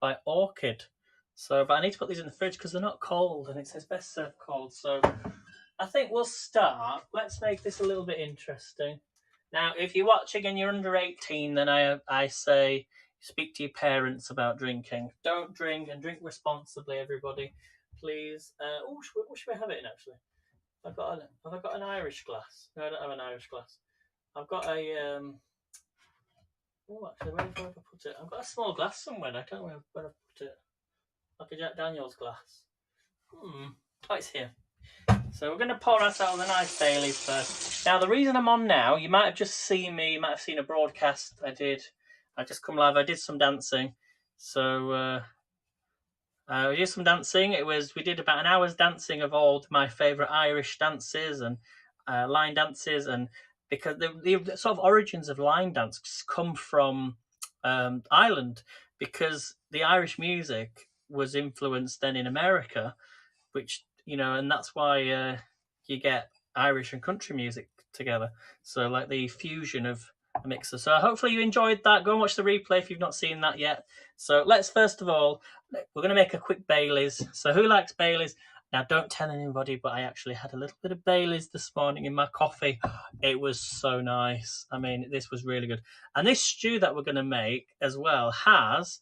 by Orchid. So, but I need to put these in the fridge because they're not cold, and it says best served cold. So, I think we'll start. Let's make this a little bit interesting. Now, if you're watching and you're under 18, then I say speak to your parents about drinking. Don't drink and drink responsibly, everybody, please. What should we have it in actually? Have I got an Irish glass? No, I don't have an Irish glass. I've got a actually, where have I put it? I've got a small glass somewhere. I don't know where I put it. Like a Jack Daniels glass. Oh, it's here. So we're going to pour ourselves a nice Baileys first. Now, the reason I'm on now, you might have just seen me, you might have seen a broadcast I did. I just come live, I did some dancing. So, we did some dancing. We did about an hour's dancing of all my favourite Irish dances and line dances. And because the sort of origins of line dance come from Ireland, because the Irish music was influenced then in America, which, and that's why you get Irish and country music together. So like the fusion of a mixer. So hopefully you enjoyed that. Go and watch the replay if you've not seen that yet. So let's first of all, we're going to make a quick Baileys. So who likes Baileys? Now, don't tell anybody, but I actually had a little bit of Baileys this morning in my coffee. It was so nice. I mean, this was really good. And this stew that we're going to make as well has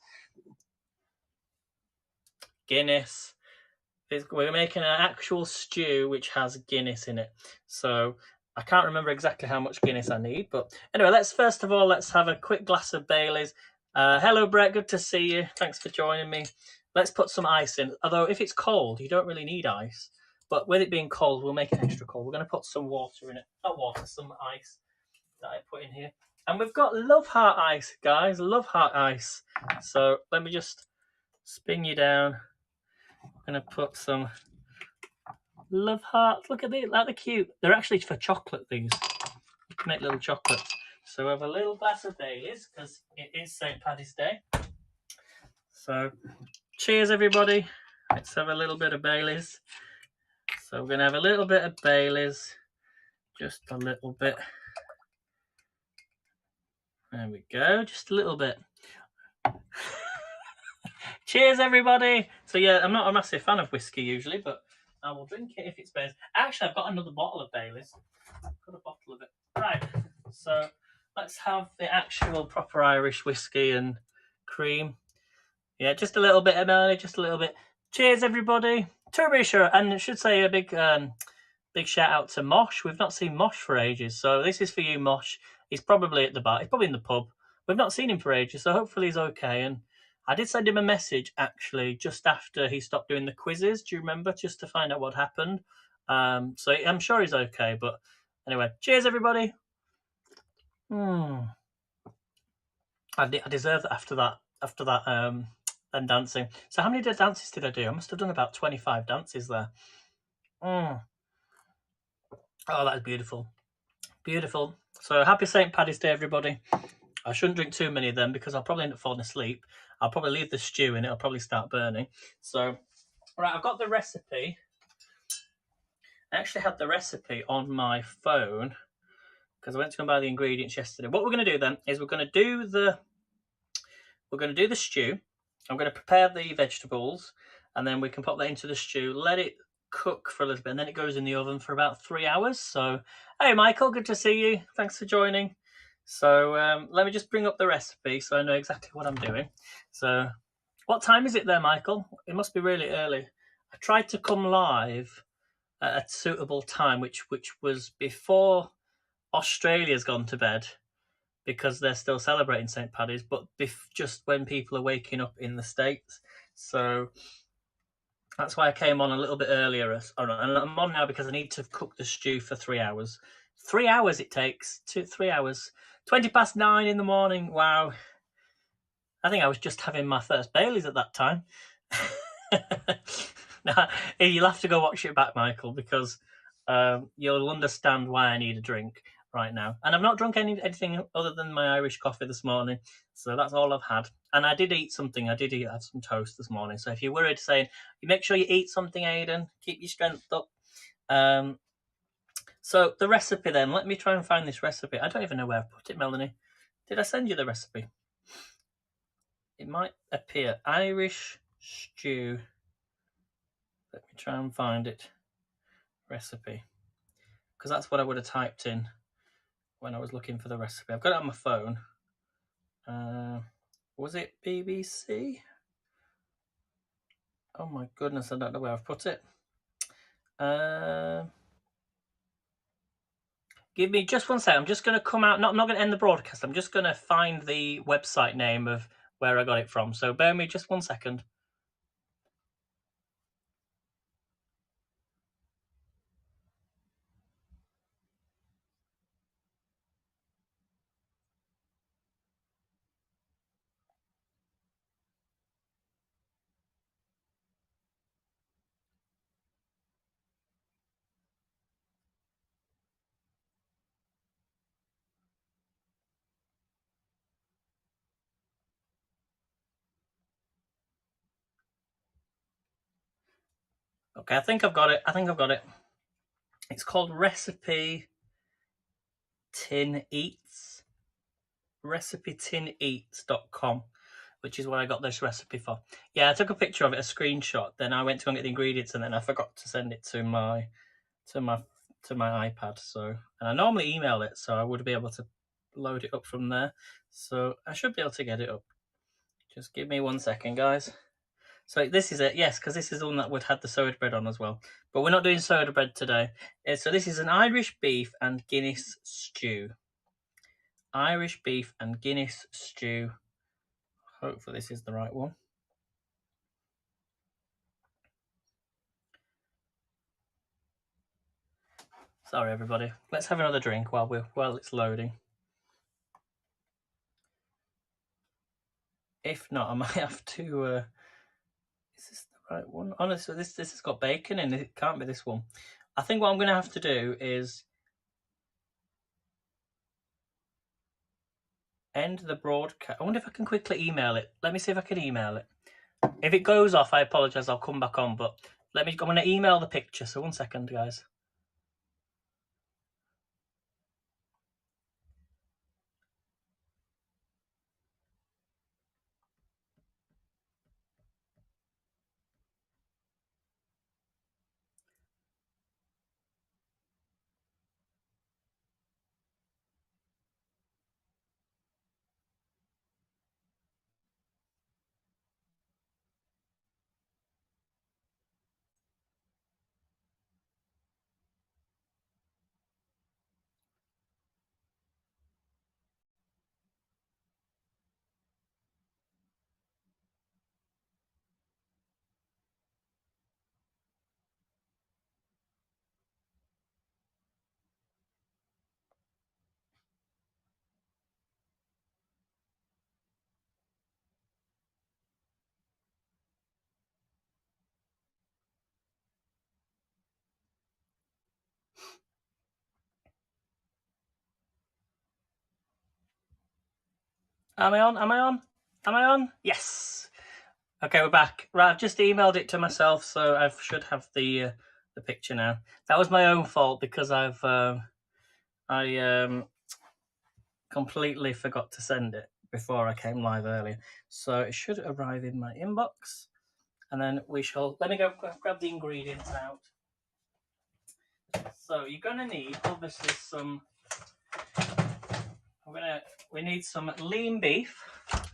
Guinness. We're making an actual stew which has Guinness in it. So I can't remember exactly how much Guinness I need. But anyway, let's have a quick glass of Baileys. Hello, Brett. Good to see you. Thanks for joining me. Let's put some ice in. Although if it's cold, you don't really need ice. But with it being cold, we'll make it extra cold. We're going to put some water in it. Not water, some ice that I put in here. And we've got Love Heart ice, guys. Love Heart ice. So let me just spin you down. I'm going to put some Love Hearts. Look at these. They're cute. They're actually for chocolate, these. You can make little chocolates. So we have a little glass of Baileys because it is St. Paddy's Day. So cheers, everybody. Let's have a little bit of Baileys. So we're going to have a little bit of Baileys. Just a little bit. There we go. Just a little bit. Cheers, everybody. So yeah, I'm not a massive fan of whiskey usually, but I will drink it if it's Baileys. Actually, I've got another bottle of Baileys. I've got a bottle of it. Right. So let's have the actual proper Irish whiskey and cream. Yeah, just a little bit, Emily, just a little bit. Cheers, everybody. Terribly sure. And I should say a big shout out to Mosh. We've not seen Mosh for ages. So this is for you, Mosh. He's probably at the bar. He's probably in the pub. We've not seen him for ages, so hopefully he's okay. And I did send him a message, actually, just after he stopped doing the quizzes. Do you remember? Just to find out what happened. So I'm sure he's okay. But anyway, cheers, everybody. I deserve that after that and dancing. So how many dances did I do? I must have done about 25 dances there. Oh, that's beautiful. Beautiful. So happy St. Paddy's Day, everybody. I shouldn't drink too many of them because I'll probably end up falling asleep. I'll probably leave the stew and it'll probably start burning. So, right, I've got the recipe. I actually had the recipe on my phone because I went to go and buy the ingredients yesterday. What we're going to do then is we're going to do the stew. I'm going to prepare the vegetables and then we can pop that into the stew, let it cook for a little bit, and then it goes in the oven for about 3 hours. So, hey, Michael, good to see you. Thanks for joining. So let me just bring up the recipe so I know exactly what I'm doing. So what time is it there, Michael? It must be really early. I tried to come live at a suitable time, which was before Australia's gone to bed because they're still celebrating St. Paddy's, but just when people are waking up in the States. So that's why I came on a little bit earlier. And I'm on now because I need to cook the stew for 3 hours. 3 hours it takes. 3 hours. 9:20 in the morning. Wow. I think I was just having my first Baileys at that time. Now, you'll have to go watch it back, Michael, because you'll understand why I need a drink right now. And I've not drunk anything other than my Irish coffee this morning. So that's all I've had. And I did eat something. I did have some toast this morning. So if you're worried, saying, you make sure you eat something, Aidan. Keep your strength up. So the recipe then, let me try and find this recipe. I don't even know where I put it, Melanie. Did I send you the recipe? it might appear Irish stew. Let me try and find it. Recipe. Because that's what I would have typed in when I was looking for the recipe. I've got it on my phone. Was it BBC? Oh my goodness, I don't know where I've put it. Give me just 1 second. I'm just going to come out. I'm not going to end the broadcast. I'm just going to find the website name of where I got it from. So bear with me just 1 second. Okay, I think I've got it. It's called Recipe Tin Eats. RecipeTinEats.com, which is where I got this recipe for. Yeah, I took a picture of it, a screenshot. Then I went to go and get the ingredients, and then I forgot to send it to my iPad. So, and I normally email it, so I would be able to load it up from there. So I should be able to get it up. Just give me 1 second, guys. So this is it, yes, because this is the one that would have the soda bread on as well. But we're not doing soda bread today. So this is an Irish beef and Guinness stew. Irish beef and Guinness stew. Hopefully this is the right one. Sorry, everybody. Let's have another drink while it's loading. If not, I might have to. Is this the right one? Honestly, this has got bacon in it. It can't be this one. I think what I'm going to have to do is end the broadcast. I wonder if I can quickly email it. Let me see if I can email it. If it goes off, I apologise. I'll come back on. But I'm going to email the picture. So 1 second, guys. Am I on? Yes. Okay, we're back. Right, I've just emailed it to myself, so I should have the picture now. That was my own fault because I completely forgot to send it before I came live earlier. So it should arrive in my inbox, and then we shall. Let me go grab the ingredients out. So you're gonna need obviously some. We need some lean beef.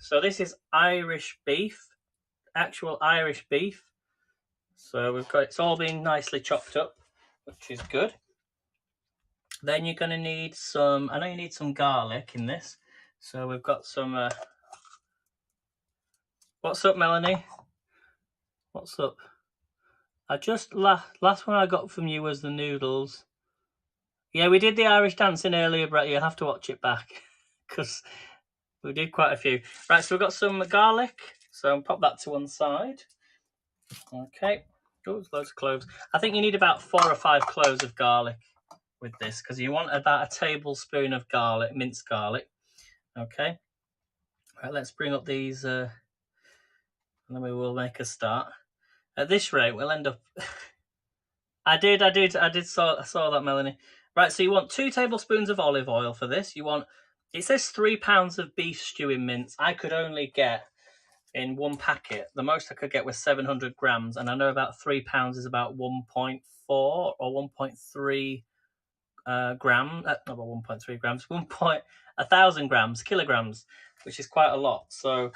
So this is Irish beef, actual Irish beef. So it's all been nicely chopped up, which is good. Then you're going to need some, I know you need some garlic in this. So we've got some, what's up, Melanie? What's up? I just, last one I got from you was the noodles. Yeah, we did the Irish dancing earlier, Brett. You'll have to watch it back because we did quite a few. Right, so we've got some garlic. So I'll pop that to one side. Okay. Oh, there's loads of cloves. I think you need about 4 or 5 cloves of garlic with this because you want about a tablespoon of garlic, minced garlic. Okay. Right, let's bring up these and then we will make a start. At this rate, we'll end up. I did saw that, Melanie. Right, so you want 2 tablespoons of olive oil for this. You want, it says 3 pounds of beef stew in mince. I could only get in one packet. The most I could get was 700 grams, and I know about £3 is about 1.4 or 1.3 grams. Not about 1.3 grams, 1,000 grams, kilograms, which is quite a lot. So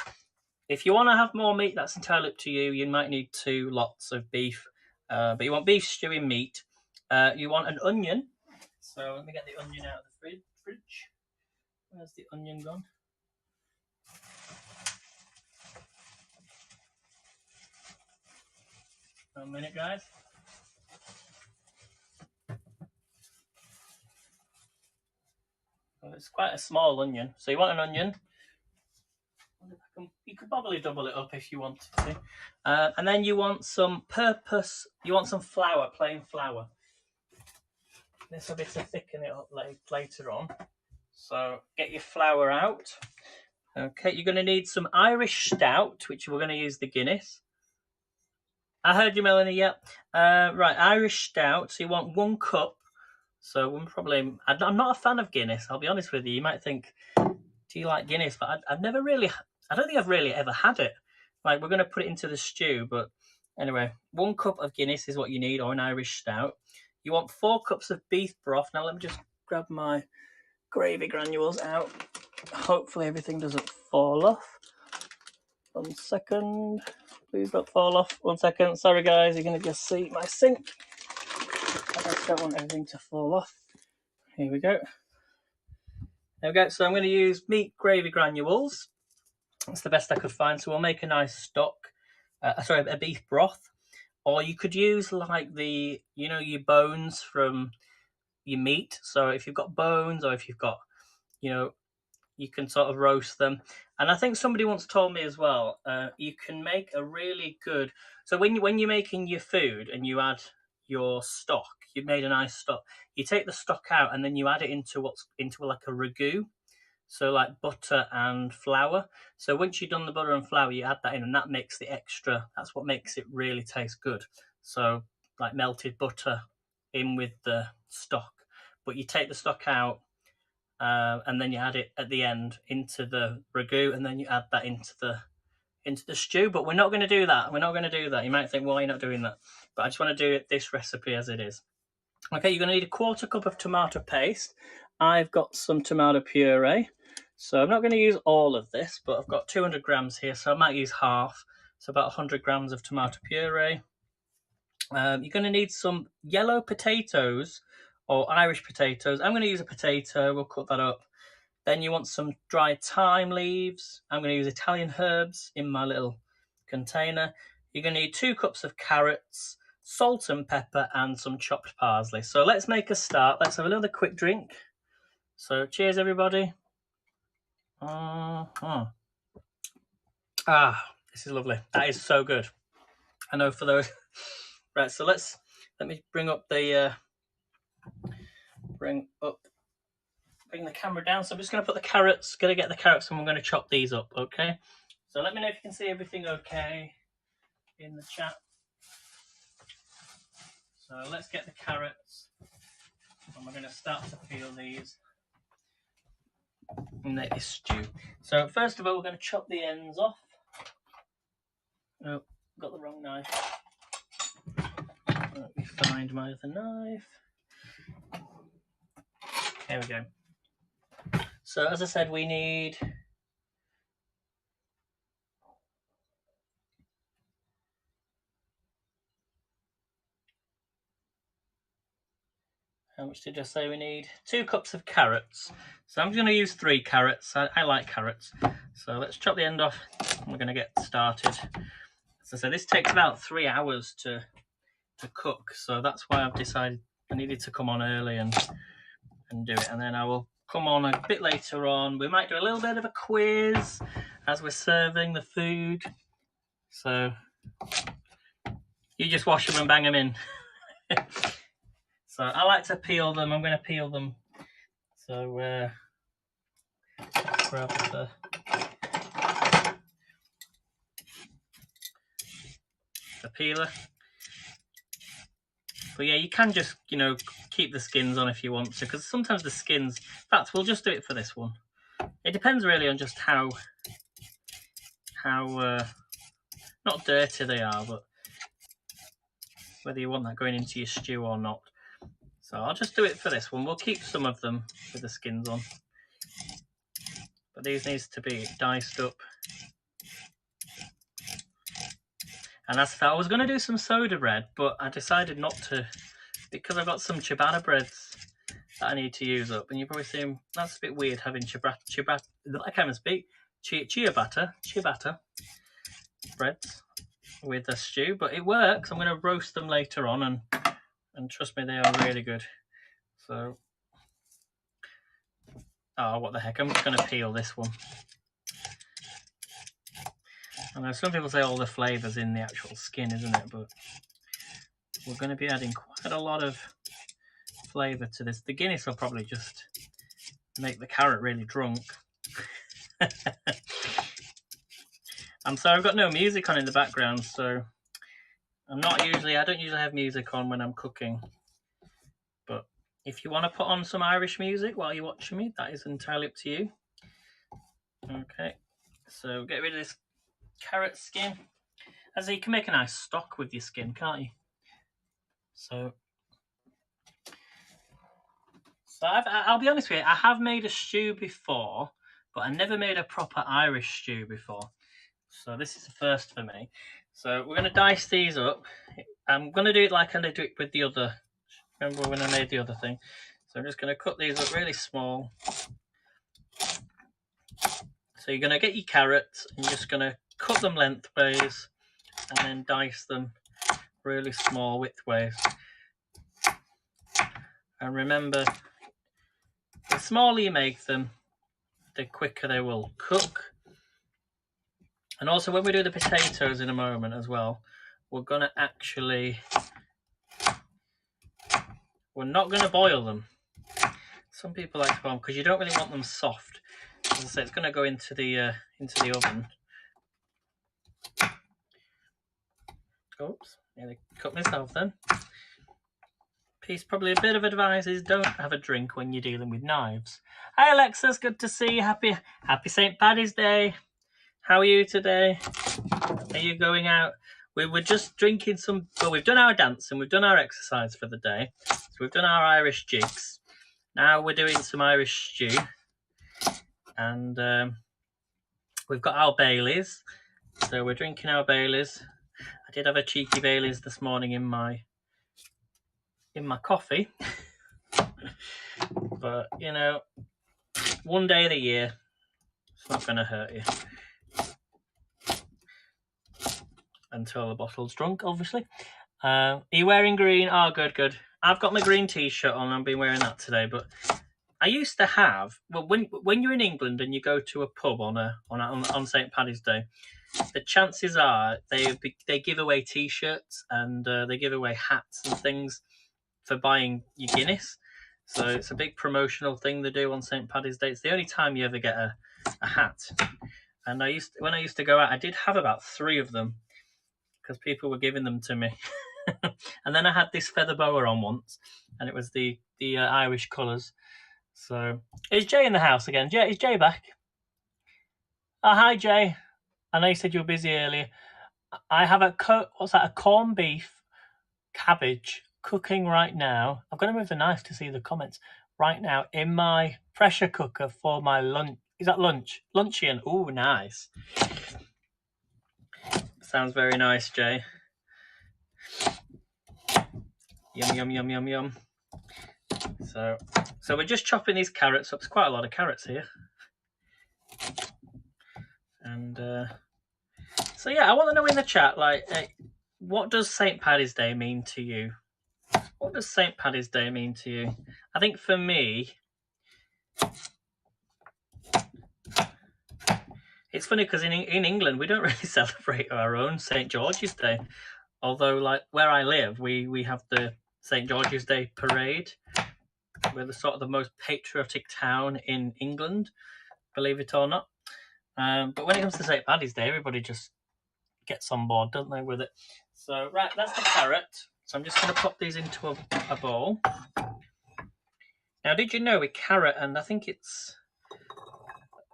if you want to have more meat, that's entirely up to you. You might need 2 lots of beef, but you want beef stewing meat. You want an onion. So let me get the onion out of the fridge. Where's the onion gone? One minute, guys. Well, it's quite a small onion, so you want an onion. You could probably double it up if you wanted to. And then you want some flour, plain flour. This will be to thicken it up later on. So get your flour out. Okay, you're going to need some Irish stout, which we're going to use the Guinness. I heard you, Melanie. Yep. Right, Irish stout. So you want 1 cup. So I'm not a fan of Guinness. I'll be honest with you. You might think, do you like Guinness? But I don't think I've really ever had it. Like, we're going to put it into the stew, but anyway, 1 cup of Guinness is what you need, or an Irish stout. You want 4 cups of beef broth. Now let me just grab my gravy granules out. Hopefully everything doesn't fall off. 1 second. Please don't fall off. 1 second. Sorry guys, you're going to just see my sink. I just don't want everything to fall off. Here we go. There we go. So I'm going to use meat gravy granules. That's the best I could find. So we'll make a nice stock. A beef broth. Or you could use like your bones from your meat. So if you've got bones, or if you've got, you can sort of roast them. And I think somebody once told me as well, you can make a really good. So when you're making your food and you add your stock, you've made a nice stock. You take the stock out and then you add it into like a ragu. So like butter and flour. So once you've done the butter and flour, you add that in, and that makes the extra. That's what makes it really taste good. So like melted butter in with the stock, but you take the stock out, and then you add it at the end into the ragu, and then you add that into the stew. But we're not going to do that. We're not going to do that. You might think, why are you not doing that? But I just want to do this recipe as it is. Okay, you're going to need a 1/4 cup of tomato paste. I've got some tomato puree. So I'm not going to use all of this, but I've got 200 grams here, so I might use half. So about 100 grams of tomato puree. You're going to need some yellow potatoes or Irish potatoes. I'm going to use a potato. We'll cut that up. Then you want some dried thyme leaves. I'm going to use Italian herbs in my little container. You're going to need 2 cups of carrots, salt and pepper, and some chopped parsley. So let's make a start. Let's have another quick drink. So cheers, everybody. This is lovely. That is so good. I know for those. Right, so let me bring the camera down. So I'm just going to put the carrots. Going to get the carrots, and we're going to chop these up. Okay. So let me know if you can see everything okay in the chat. So let's get the carrots, and we're going to start to peel these. And make this stew. So first of all, we're going to chop the ends off. Oh, got the wrong knife. Let me find my other knife. There we go. So as I said, we need how much did I say we need? 2 cups of carrots. So I'm going to use 3 carrots. I like carrots. So let's chop the end off, and we're going to get started. As I said, this takes about 3 hours to cook. So that's why I've decided I needed to come on early and do it. And then I will come on a bit later on. We might do a little bit of a quiz as we're serving the food. So you just wash them and bang them in. So I like to peel them. I'm going to peel them. So grab the peeler. But yeah, you can just, keep the skins on if you want to, because sometimes the skins, in fact, we'll just do it for this one. It depends really on just how how not dirty they are, but whether you want that going into your stew or not. So I'll just do it for this one. We'll keep some of them with the skins on, but these needs to be diced up. And as I was going to do some soda bread, but I decided not to because I've got some ciabatta breads that I need to use up. And you probably think that's a bit weird having ciabatta. I can't even speak. Ciabatta breads with a stew, but it works. I'm going to roast them later on, and trust me, they are really good. So, oh, what the heck? I'm just going to peel this one. I know some people say all the flavours in the actual skin, isn't it? But we're going to be adding quite a lot of flavour to this. The Guinness will probably just make the carrot really drunk. I'm sorry, I've got no music on in the background, so I don't usually have music on when I'm cooking. But if you want to put on some Irish music while you're watching me, that is entirely up to you. Okay, so get rid of this carrot skin. As you can make a nice stock with your skin, can't you? So I'll be honest with you, I have made a stew before, but I never made a proper Irish stew before. So this is the first for me. So we're going to dice these up. I'm going to do it like I did it with the other. Remember when I made the other thing? So I'm just going to cut these up really small. So you're going to get your carrots and you're just going to cut them lengthways and then dice them really small widthways. And remember, the smaller you make them, the quicker they will cook. And also when we do the potatoes in a moment as well, we're not going to boil them. Some people like to boil them because you don't really want them soft. As I say, it's going to go into the oven. Oops, nearly cut myself then. Probably a bit of advice is don't have a drink when you're dealing with knives. Hi Alexis, good to see you. Happy St. Paddy's Day. How are you today? Are you going out? We were just drinking some. Well, we've done our dance and we've done our exercise for the day. So we've done our Irish jigs. Now we're doing some Irish stew, and we've got our Baileys. So we're drinking our Baileys. I did have a cheeky Baileys this morning in my coffee, but you know, one day of the year, it's not going to hurt you. Until the bottle's drunk, obviously. Are you wearing green? Oh, good. I've got my green t-shirt on. I've been wearing that today, but I used to have. Well, when you're in England and you go to a pub on St. Paddy's Day, the chances are they give away t-shirts and they give away hats and things for buying your Guinness. So it's a big promotional thing they do on St. Paddy's Day. It's the only time you ever get a hat. And when I used to go out, I did have about 3 of them because people were giving them to me. And then I had this feather boa on once, and it was the Irish colours. So is Jay in the house again? Is Jay back? Oh, hi Jay. I know you said you were busy earlier. I have a corned beef cabbage cooking right now. I'm going to move the knife to see the comments right now in my pressure cooker for my lunch. Is that lunch? Luncheon. Ooh, nice. Sounds very nice, Jay. Yum. So we're just chopping these carrots up. There's quite a lot of carrots here. And so yeah, I want to know in the chat, like, what does St. Paddy's Day mean to you? What does St. Paddy's Day mean to you? I think for me, it's funny because in England, we don't really celebrate our own St. George's Day. Although, like, where I live, we have the St. George's Day parade. We're the most patriotic town in England, believe it or not. But when it comes to St. Paddy's Day, everybody just gets on board, don't they, with it? So, right, that's the carrot. So I'm just going to pop these into a bowl. Now, did you know with carrot, and I think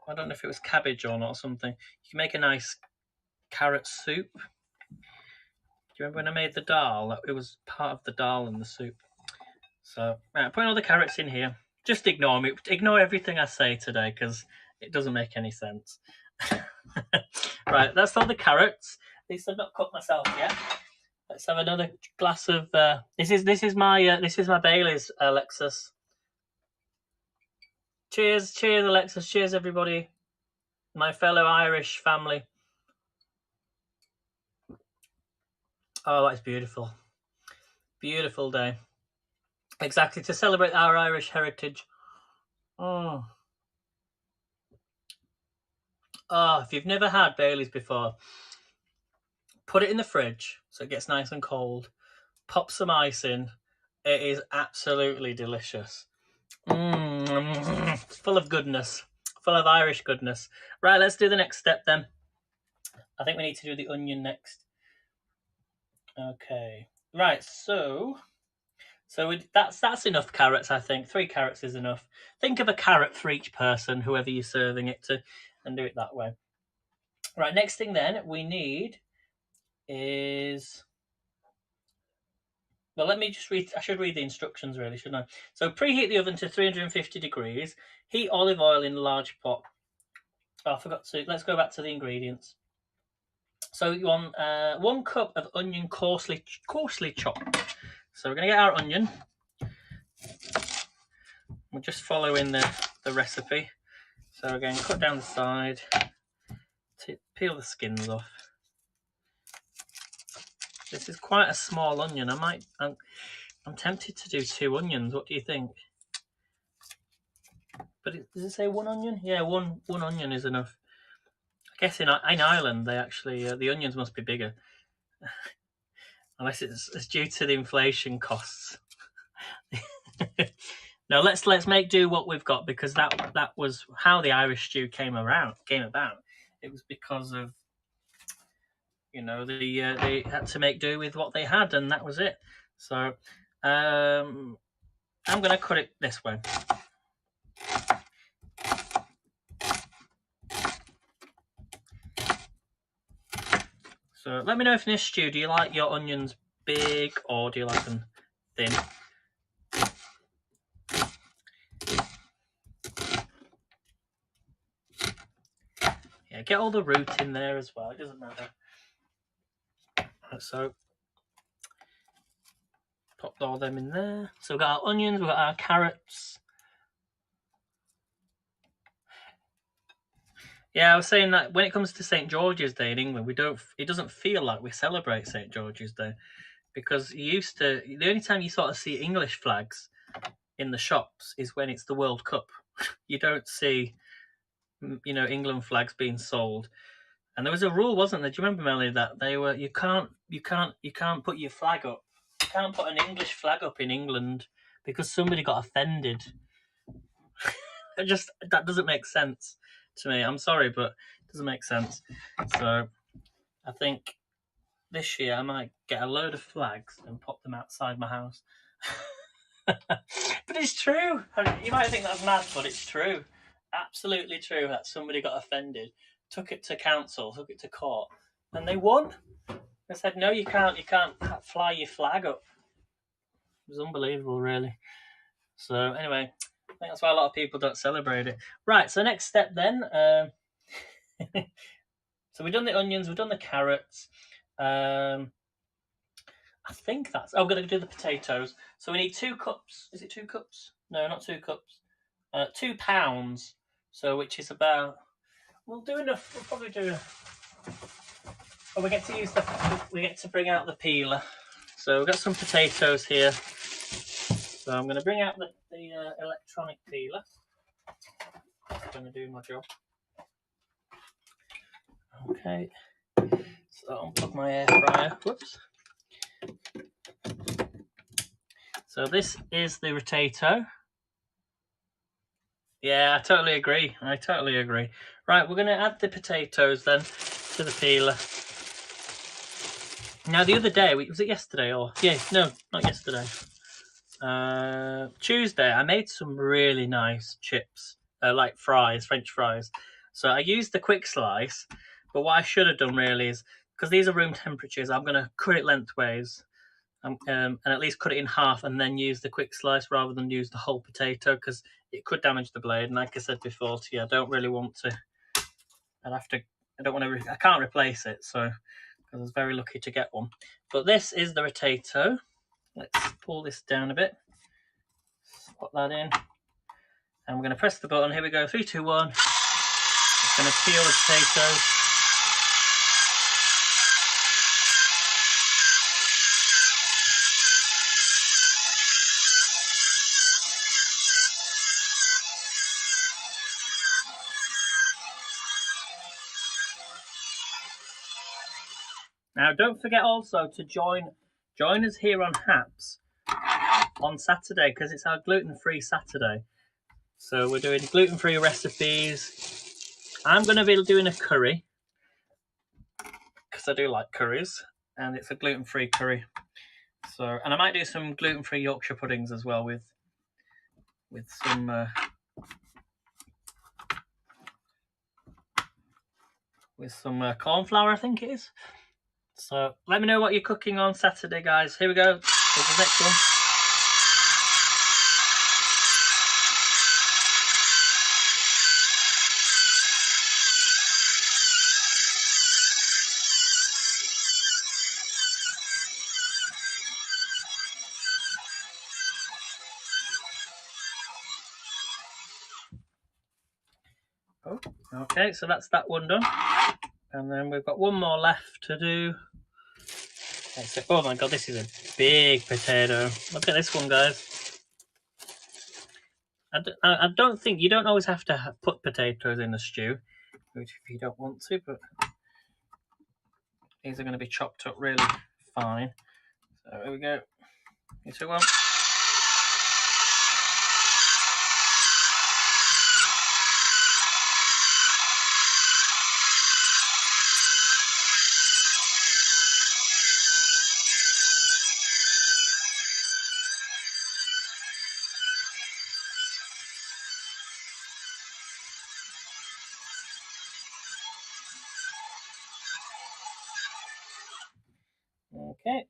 I don't know if it was cabbage or not or something, you can make a nice carrot soup. Do you remember when I made the dal? It was part of the dal in the soup. So, right, putting all the carrots in here. Just ignore me. Ignore everything I say today because it doesn't make any sense. Right, that's all the carrots. At least I've not cooked myself yet. Let's have another glass of. This is my Bailey's, Alexis. Cheers, Alexis. Cheers, everybody. My fellow Irish family. Oh, that's beautiful. Beautiful day. Exactly, to celebrate our Irish heritage. Oh, if you've never had Bailey's before, put it in the fridge so it gets nice and cold. Pop some ice in. It is absolutely delicious. Full of goodness. Full of Irish goodness. Right, let's do the next step then. I think we need to do the onion next. Okay. Right, so that's enough carrots, I think. 3 carrots is enough. Think of a carrot for each person, whoever you're serving it to, and do it that way. Right, next thing then we need is... Well, let me just read... I should read the instructions, really, shouldn't I? So preheat the oven to 350 degrees. Heat olive oil in a large pot. Oh, I forgot to... Let's go back to the ingredients. So you want 1 cup of onion coarsely chopped. So we're going to get our onion. We're just following the recipe. So again, cut down the side, peel the skins off. This is quite a small onion. I'm tempted to do 2 onions. What do you think? But does it say 1 onion? Yeah, one onion is enough. I guess in Ireland they actually the onions must be bigger, unless it's due to the inflation costs. Now let's make do what we've got, because that was how the Irish stew came about. It was because of, you know, they had to make do with what they had, and that was it. So I'm going to cut it this way. So let me know if in this stew, do you like your onions big or do you like them thin? Yeah, get all the root in there as well. It doesn't matter. So pop all them in there. So we've got our onions, we've got our carrots. Yeah, I was saying that when it comes to St. George's Day in England, it doesn't feel like we celebrate St. George's Day, because the only time you sort of see English flags in the shops is when it's the World Cup. You don't see, you know, England flags being sold. And there was a rule, wasn't there? Do you remember, Melanie, that they were you can't put your flag up. You can't put an English flag up in England because somebody got offended. That doesn't make sense to me. I'm sorry, but it doesn't make sense. So I think this year I might get a load of flags and pop them outside my house. But it's true. You might think that's mad, but it's true. Absolutely true that somebody got offended, took it to council, took it to court, and they won. They said, no, you can't fly your flag up. It was unbelievable, really. So anyway, I think that's why a lot of people don't celebrate it. Right, so next step then. So we've done the onions, we've done the carrots. I think that's... Oh, we're going to do the potatoes. So we need 2 cups. Is it 2 cups? No, not 2 cups. 2 pounds. So which is about... We'll do enough. We'll probably do... Oh, we get to bring out the peeler. So we've got some potatoes here. So I'm going to bring out the electronic peeler. It's going to do my job. Okay. So I'll unplug my air fryer. Whoops. So this is the rotato. Yeah, I totally agree. Right, we're going to add the potatoes then to the peeler. Now, the other day, was it yesterday or... Yeah, no, not yesterday. Tuesday, I made some really nice chips, like fries, French fries. So I used the quick slice, But what I should have done really is, because these are room temperatures, I'm going to cut it lengthways and at least cut it in half and then use the quick slice rather than use the whole potato, because it could damage the blade. And like I said before to you, I don't really want to. I can't replace it, so because I was very lucky to get one. But this is the Rotato. Let's pull this down a bit. Put that in. And we're going to press the button. Here we go. 3, 2, 1. It's going to peel the potatoes. Now, don't forget also to join us here on Haps on Saturday, because it's our gluten-free Saturday. So we're doing gluten-free recipes. I'm going to be doing a curry, because I do like curries, and it's a gluten-free curry. So, and I might do some gluten-free Yorkshire puddings as well with some corn flour, I think it is. So let me know what you're cooking on Saturday, guys. Here we go. Here's the next one. Oh, okay, so that's that one done. And then we've got one more left to do. Oh my god, this is a big potato. Look at this one, guys. I don't think, you don't always have to put potatoes in a stew, which if you don't want to, but these are going to be chopped up really fine. So here we go. 3, 2, 1. Okay,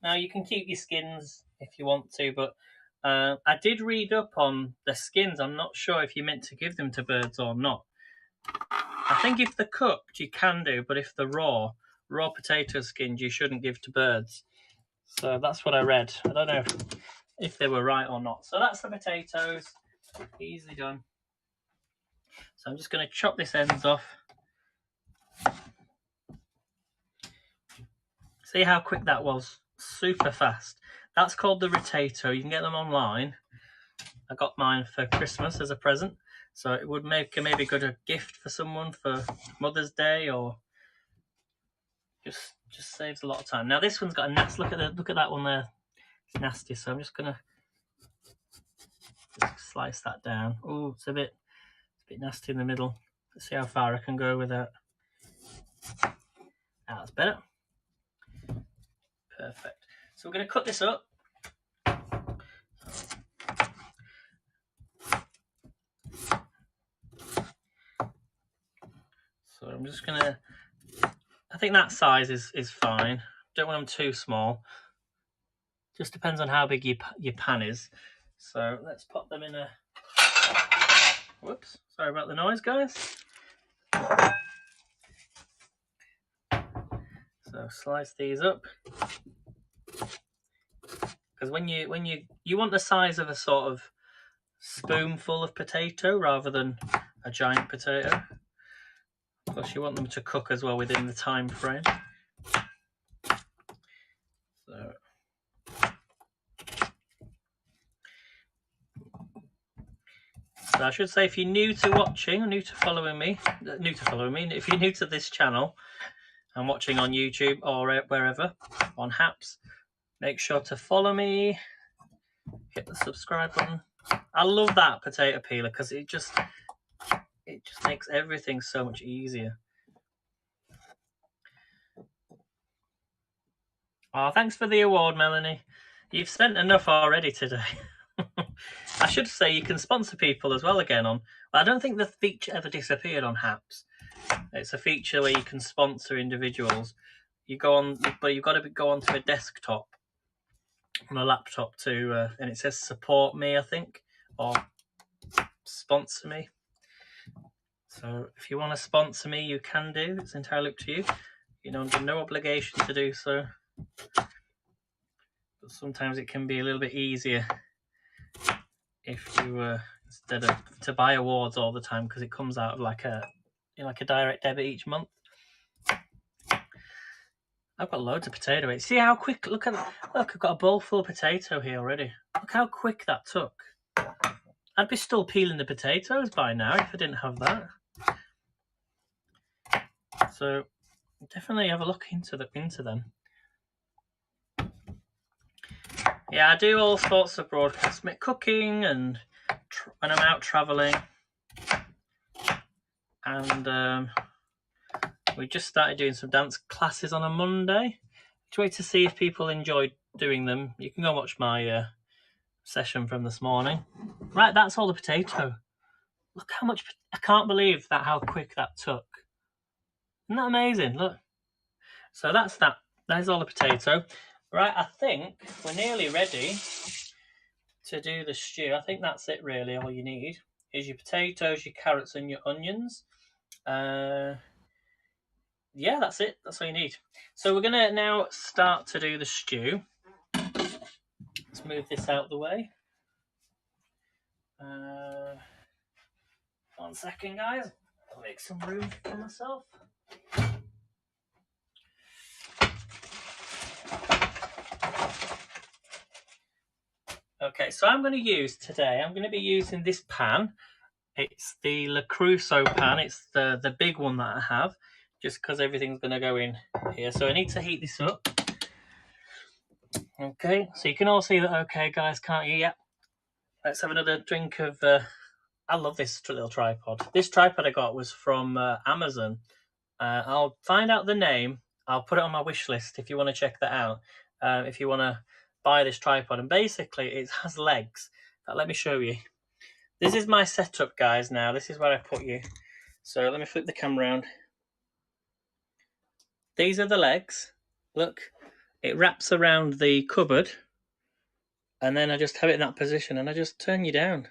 now you can keep your skins if you want to, but I did read up on the skins. I'm not sure if you're meant to give them to birds or not. I think if they're cooked, you can do, but if they're raw potato skins, you shouldn't give to birds. So that's what I read. I don't know if they were right or not. So that's the potatoes. Easily done. So I'm just going to chop this ends off. See how quick that was? Super fast. That's called the Rotato. You can get them online. I got mine for Christmas as a present. So it would make a maybe good a gift for someone for Mother's Day, or just saves a lot of time. Now this one's got a nasty look at that one there. It's nasty, so I'm just gonna slice that down. Oh, it's a bit nasty in the middle. Let's see how far I can go with that. That's better. Perfect. So we're going to cut this up. So I'm just going to, I think that size is fine. Don't want them too small. Just depends on how big your pan is. So let's pop them in a, whoops, sorry about the noise, guys. So slice these up. Because when you want the size of a sort of spoonful of potato rather than a giant potato. Plus you want them to cook as well within the time frame. So I should say, if you're new to watching, or new to following me, if you're new to this channel and watching on YouTube or wherever on Haps, make sure to follow me, hit the subscribe button. I love that potato peeler because it just makes everything so much easier. Oh, thanks for the award, Melanie. You've sent enough already today. I should say you can sponsor people as well again on. I don't think the feature ever disappeared on Haps. It's a feature where you can sponsor individuals. You go on, but you've got to go onto a desktop on a laptop to, and it says support me, I think, or sponsor me. So if you want to sponsor me, you can do. It's entirely up to you. You're under no obligation to do so. But sometimes it can be a little bit easier if you instead of to buy awards all the time, because it comes out of like a direct debit each month. I've got loads of potato bits. See how quick? Look, I've got a bowl full of potato here already. Look how quick that took. I'd be still peeling the potatoes by now if I didn't have that. So definitely have a look into them. Yeah, I do all sorts of broadcasts, cooking, and when I'm out travelling. And we just started doing some dance classes on a Monday. Just wait to see if people enjoy doing them. You can go watch my session from this morning. Right, that's all the potato. Look how much. I can't believe how quick that took. Isn't that amazing? Look. So that's that. There's all the potato. Right, I think we're nearly ready to do the stew. I think that's it really. All you need is your potatoes, your carrots, and your onions. Yeah, that's it. That's all you need. So we're gonna now start to do the stew. Let's move this out of the way. 1 second, guys. I'll make some room for myself. Okay, so I'm going to be using this pan. It's the Le Creuset pan. It's the big one that I have, just because everything's going to go in here. So I need to heat this up. Okay, so you can all see that, okay, guys, can't you? Yeah. Let's have another drink of... I love this little tripod. This tripod I got was from Amazon. I'll find out the name. I'll put it on my wish list if you want to check that out. If you want to buy this tripod. And basically it has legs. Let me show you. This is my setup, guys. Now this is where I put you. So let me flip the camera around. These are the legs. Look, it wraps around the cupboard, and then I just have it in that position, and I just turn you down,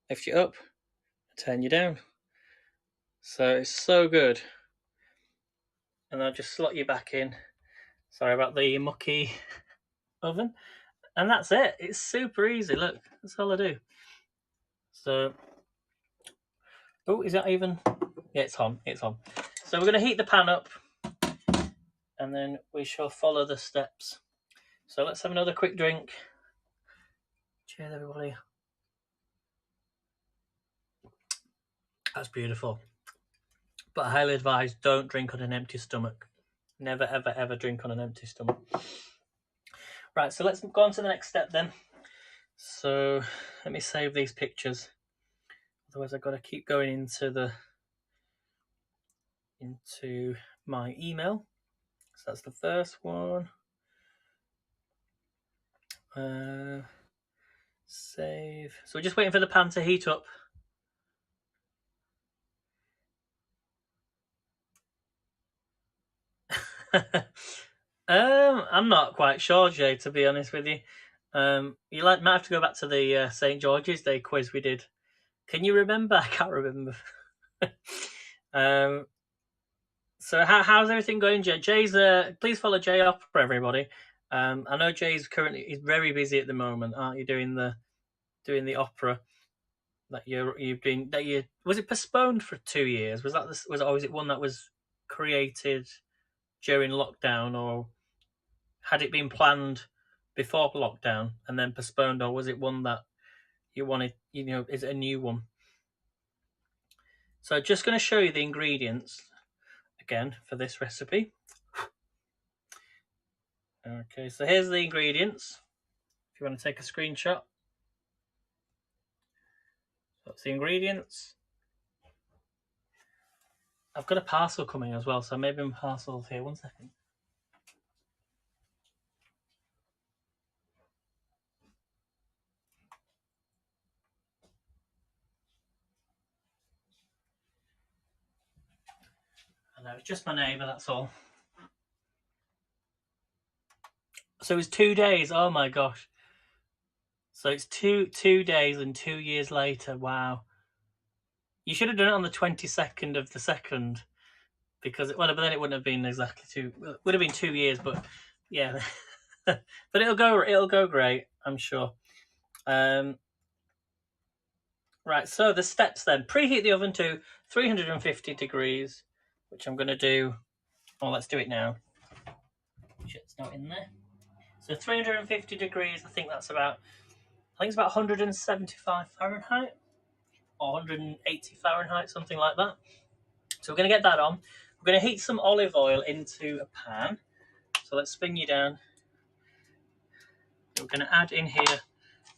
lift you up, turn you down. So it's so good. And I'll just slot you back in. Sorry about the mucky oven. And that's it. It's super easy. Look, that's all I do. So, oh, is that even? Yeah, it's on. It's on. So we're going to heat the pan up, and then we shall follow the steps. So let's have another quick drink. Cheers, everybody. That's beautiful. But I highly advise, don't drink on an empty stomach. Never, ever, ever drink on an empty stomach. Right, so let's go on to the next step then. So let me save these pictures. Otherwise I've got to keep going into my email. So that's the first one. Save. So we're just waiting for the pan to heat up. I'm not quite sure, Jay, to be honest with you. You might have to go back to the St. George's Day quiz we did. Can you remember? I can't remember. So how's everything going, Jay? Jay's please follow Jay Opera, everybody. I know Jay's he's very busy at the moment, aren't you? Doing the opera that was it postponed for 2 years? Was it one that was created during lockdown, or had it been planned before lockdown and then postponed, or was it one that you wanted? Is it a new one? So just going to show you the ingredients again for this recipe. Okay, so here's the ingredients. If you want to take a screenshot. That's the ingredients. I've got a parcel coming as well, so maybe my parcel's here. 1 second. No, it's just my neighbour, that's all. So it's 2 days. Oh my gosh. So it's two days and 2 years later. Wow. You should have done it on the 22nd of the 2nd, because but then it wouldn't have been exactly two. It would have been 2 years, but yeah. But it'll go great, I'm sure. Right, so the steps then. Preheat the oven to 350 degrees, which I'm going to do. Oh, let's do it now. Shit's not in there. So 350 degrees, I think it's about 175 Fahrenheit or 180 Fahrenheit, something like that. So we're going to get that on. We're going to heat some olive oil into a pan. So let's spin you down. We're going to add in here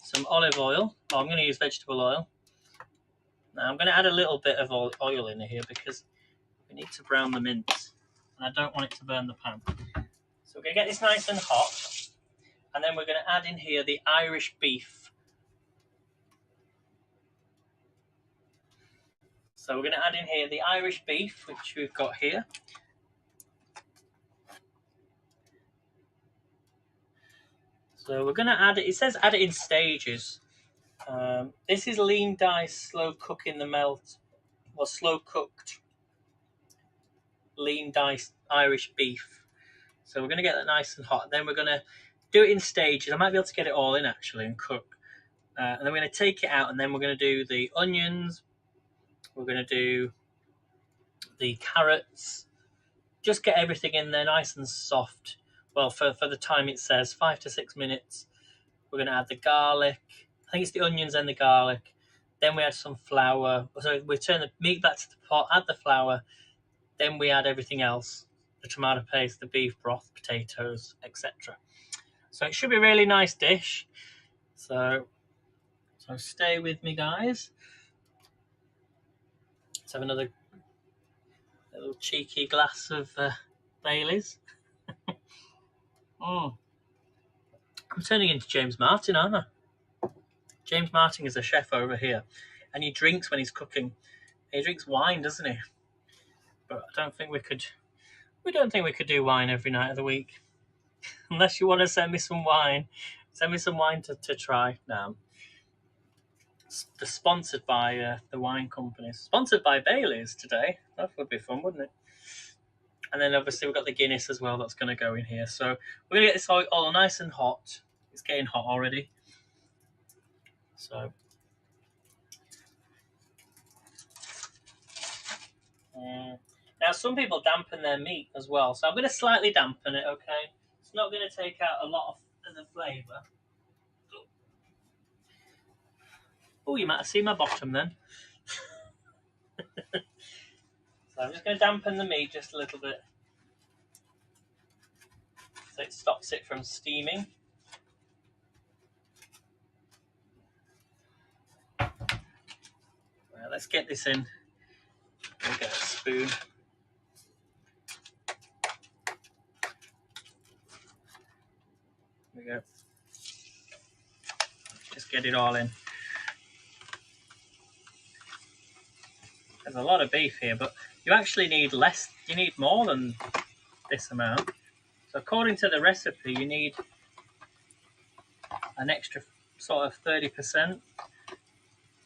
some olive oil. Oh, I'm going to use vegetable oil. Now I'm going to add a little bit of oil in here because we need to brown the mince, and I don't want it to burn the pan. So we're going to get this nice and hot, and then we're going to add in here the Irish beef. So we're going to add in here the Irish beef, which we've got here. So we're going to add it. It says add it in stages. This is lean diced, slow cook in the melt, or slow cooked lean diced Irish beef. So we're going to get that nice and hot. Then we're going to do it in stages. I might be able to get it all in actually and cook. And then we're going to take it out, and then we're going to do the onions. We're going to do the carrots. Just get everything in there nice and soft. Well, for the time it says 5 to 6 minutes. We're going to add the garlic. I think it's the onions and the garlic. Then we add some flour. So we turn the meat back to the pot, add the flour. Then we add everything else. The tomato paste, the beef broth, potatoes, etc. So it should be a really nice dish. So stay with me, guys. Let's have another little cheeky glass of Baileys. I'm turning into James Martin, aren't I? James Martin is a chef over here, and he drinks when he's cooking. He drinks wine, doesn't he? But I don't think we could. We don't think we could do wine every night of the week, unless you want to send me some wine. Send me some wine to try. No. They're sponsored by the wine companies. Sponsored by Baileys today. That would be fun, wouldn't it? And then obviously we've got the Guinness as well that's going to go in here. So we're going to get this all nice and hot. It's getting hot already. So now some people dampen their meat as well. So I'm going to slightly dampen it, okay? It's not going to take out a lot of the flavour. Oh, you might have seen my bottom then. So I'm just going to dampen the meat just a little bit, so it stops it from steaming. Right, let's get this in. We'll get a spoon. There we go. Just get it all in. There's a lot of beef here, but you actually need less. You need more than this amount. So according to the recipe, you need an extra sort of 30%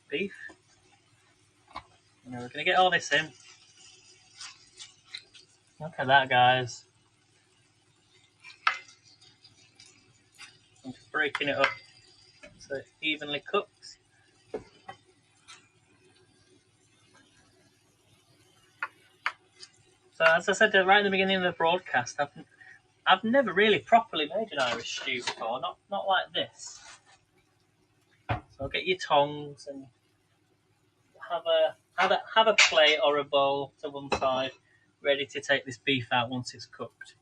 beef. Now we're going to get all this in. Look at that, guys. I'm just breaking it up so it evenly cooks. So as I said right at the beginning of the broadcast, I've never really properly made an Irish stew before, not like this. So get your tongs and have a plate or a bowl to one side, ready to take this beef out once it's cooked.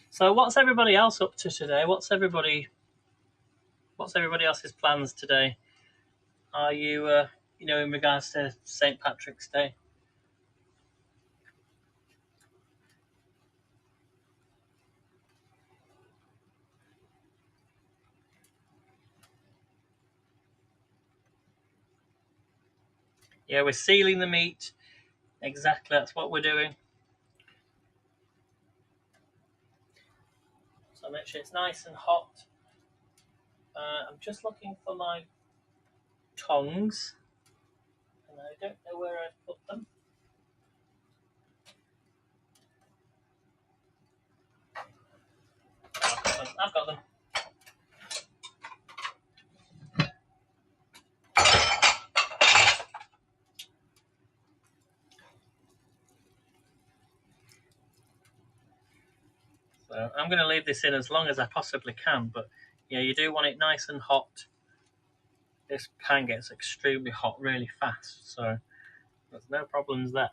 So what's everybody else up to today? What's everybody else's plans today? Are you in regards to St. Patrick's Day? Yeah, we're sealing the meat. Exactly, that's what we're doing. So make sure it's nice and hot. I'm just looking for my tongs, and I don't know where I've put them. I've got them. So I'm going to leave this in as long as I possibly can, but yeah, you do want it nice and hot. This pan gets extremely hot really fast, so there's no problems there.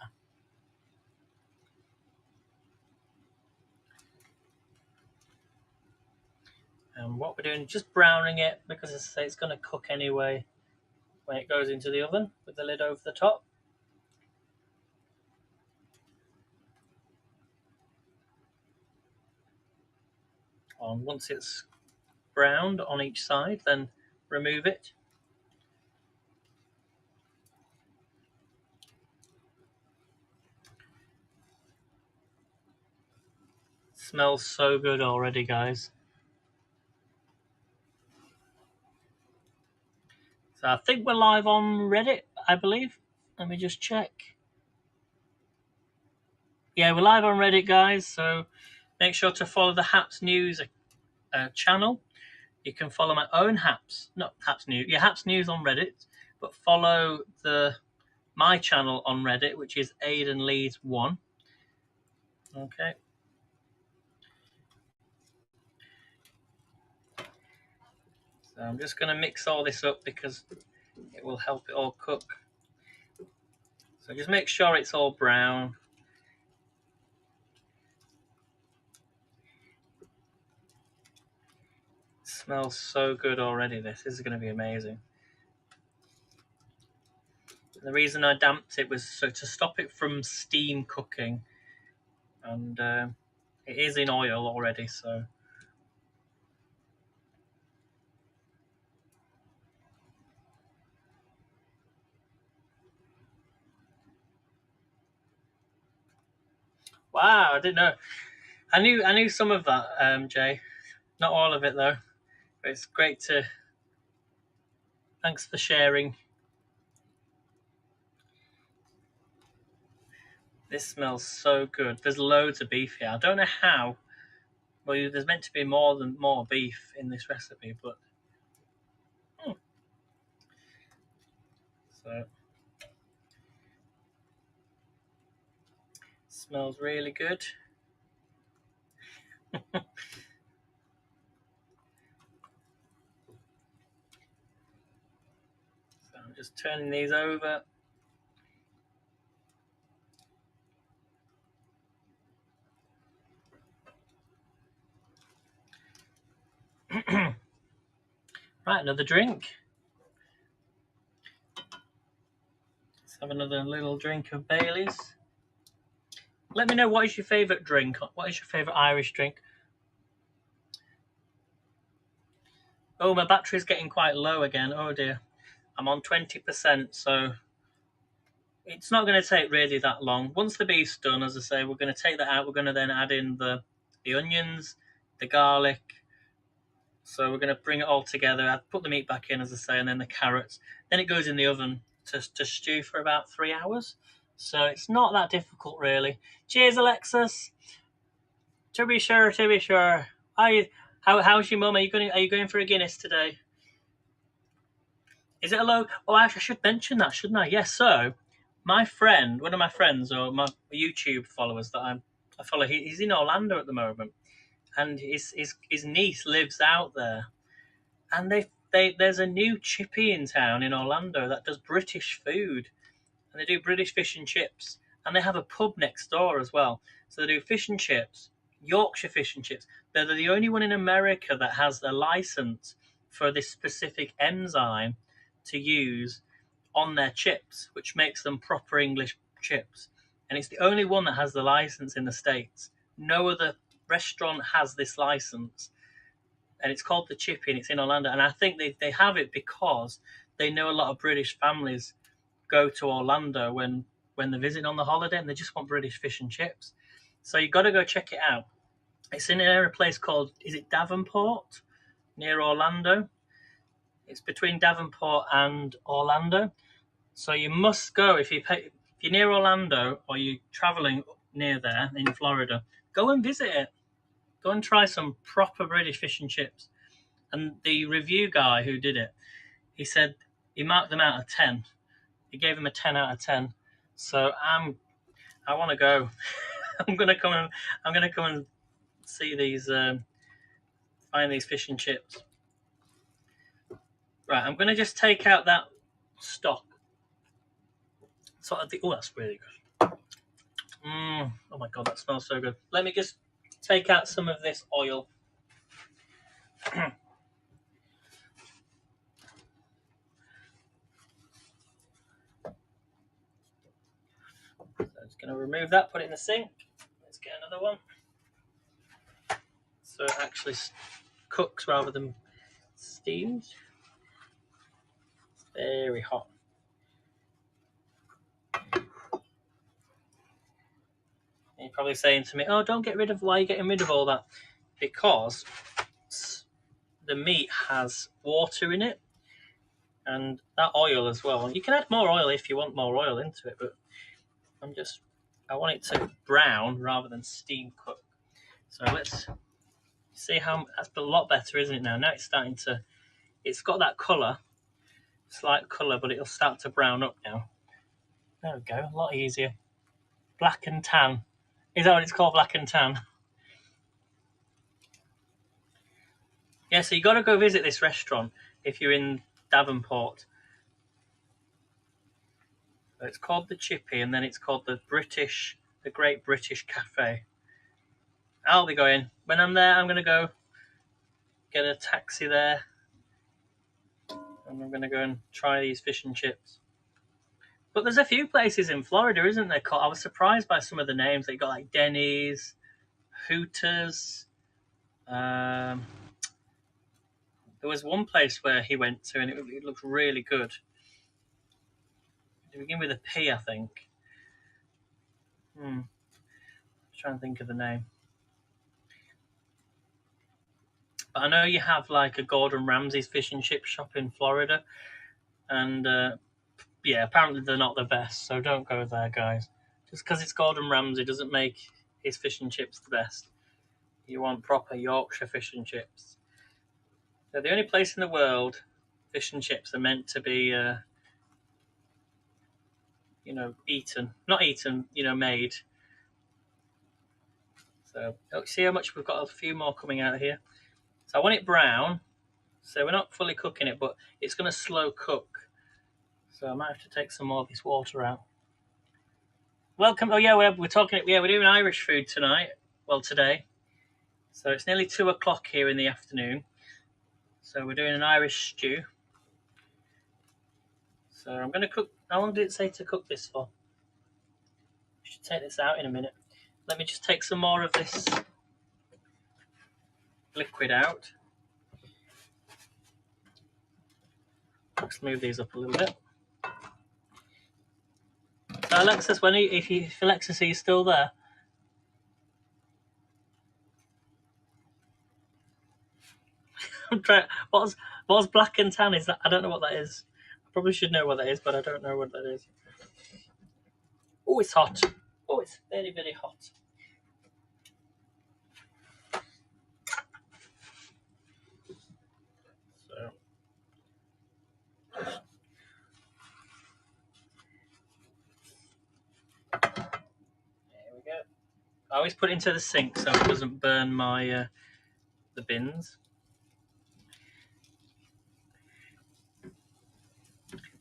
And what we're doing, just browning it, because as I say, it's going to cook anyway when it goes into the oven with the lid over the top. And once it's browned on each side, then remove it. Smells so good already, guys. So I think we're live on Reddit, I believe. Let me just check. Yeah, we're live on Reddit, guys, so make sure to follow the Haps News channel. You can follow my own Haps, not Haps News, yeah, Haps News on Reddit, but follow my channel on Reddit, which is Aidan Leeds 1. Okay. So I'm just going to mix all this up because it will help it all cook. So just make sure it's all brown. It smells so good already. This is going to be amazing. The reason I damped it was so to stop it from steam cooking, and it is in oil already, so. Wow, I didn't know. I knew some of that, Jay. Not all of it though. But it's great to. Thanks for sharing. This smells so good. There's loads of beef here. I don't know how. Well, there's meant to be more beef in this recipe, but so smells really good. So I'm just turning these over. Right, another drink. Let's have another little drink of Bailey's. Let me know, what is your favourite drink? What is your favourite Irish drink? Oh, my battery's getting quite low again. Oh dear. I'm on 20%, so it's not going to take really that long. Once the beef's done, as I say, we're going to take that out. We're going to then add in the onions, the garlic. So we're going to bring it all together. I put the meat back in, as I say, and then the carrots. Then it goes in the oven to stew for about 3 hours. So it's not that difficult, really. Cheers, Alexis. To be sure, to be sure. How's your mum? Are you going for a Guinness today? Is it a low? Oh, actually, I should mention that, shouldn't I? Yes. So my friend, one of my friends or my YouTube followers that I follow, he's in Orlando at the moment, and his niece lives out there, and there's a new chippy in town in Orlando that does British food, and they do British fish and chips, and they have a pub next door as well. So they do fish and chips, Yorkshire fish and chips. They're the only one in America that has a license for this specific enzyme to use on their chips, which makes them proper English chips. And it's the only one that has the license in the States. No other restaurant has this license. And it's called the Chippy, and it's in Orlando. And I think they have it because they know a lot of British families go to Orlando when they're visiting on the holiday and they just want British fish and chips. So you've got to go check it out. It's in a place called, is it Davenport, near Orlando? It's between Davenport and Orlando. So you must go if you're near Orlando or you're traveling near there in Florida. Go and visit it. Go and try some proper British fish and chips. And the review guy who did it, he said he marked them out of 10. He gave them a 10 out of 10. So I want to go. I'm gonna come and see these, find these fish and chips. Right, I'm gonna just take out that stock. So I think, oh, that's really good. Oh my god, that smells so good. Let me just take out some of this oil. So I'm just going to remove that, put it in the sink. Let's get another one. So it actually cooks rather than steams. It's very hot. And you're probably saying to me, oh, don't get rid of, why are you getting rid of all that? Because the meat has water in it and that oil as well. You can add more oil if you want more oil into it, but I want it to brown rather than steam cook. So let's see how, that's a lot better, isn't it now? Now it's starting to, it's got that colour, slight colour, but it'll start to brown up now. There we go, a lot easier. Black and tan. Is that what it's called, black and tan? Yeah, so you got to go visit this restaurant if you're in Davenport. It's called the Chippy, and then it's called the Great British Cafe. I'll be going. When I'm there, I'm going to go get a taxi there, and I'm going to go and try these fish and chips. But there's a few places in Florida, isn't there? I was surprised by some of the names. They got like Denny's, Hooters. There was one place where he went to, and it looked really good. It begin with a P, I think. I'm trying to think of the name. But I know you have like a Gordon Ramsay's fish and chip shop in Florida, and yeah, apparently they're not the best, so don't go there, guys. Just because it's Gordon Ramsay doesn't make his fish and chips the best. You want proper Yorkshire fish and chips. They're the only place in the world fish and chips are meant to be, eaten. Not eaten, made. So, see how much we've got? A few more coming out here. So I want it brown. So we're not fully cooking it, but it's going to slow cook. So I might have to take some more of this water out. Welcome. Oh yeah, we're talking. Yeah, we're doing Irish food tonight. Well, today. So it's nearly 2 o'clock here in the afternoon. So we're doing an Irish stew. So I'm going to cook. How long did it say to cook this for? I should take this out in a minute. Let me just take some more of this liquid out. Let's move these up a little bit. So Alexis, if Alexis, are you still there? I'm trying. What's black and tan? Is that? I don't know what that is. I probably should know what that is, but I don't know what that is. Oh, it's hot. Oh, it's very, very hot. So, there we go. I always put it into the sink so it doesn't burn my the bins.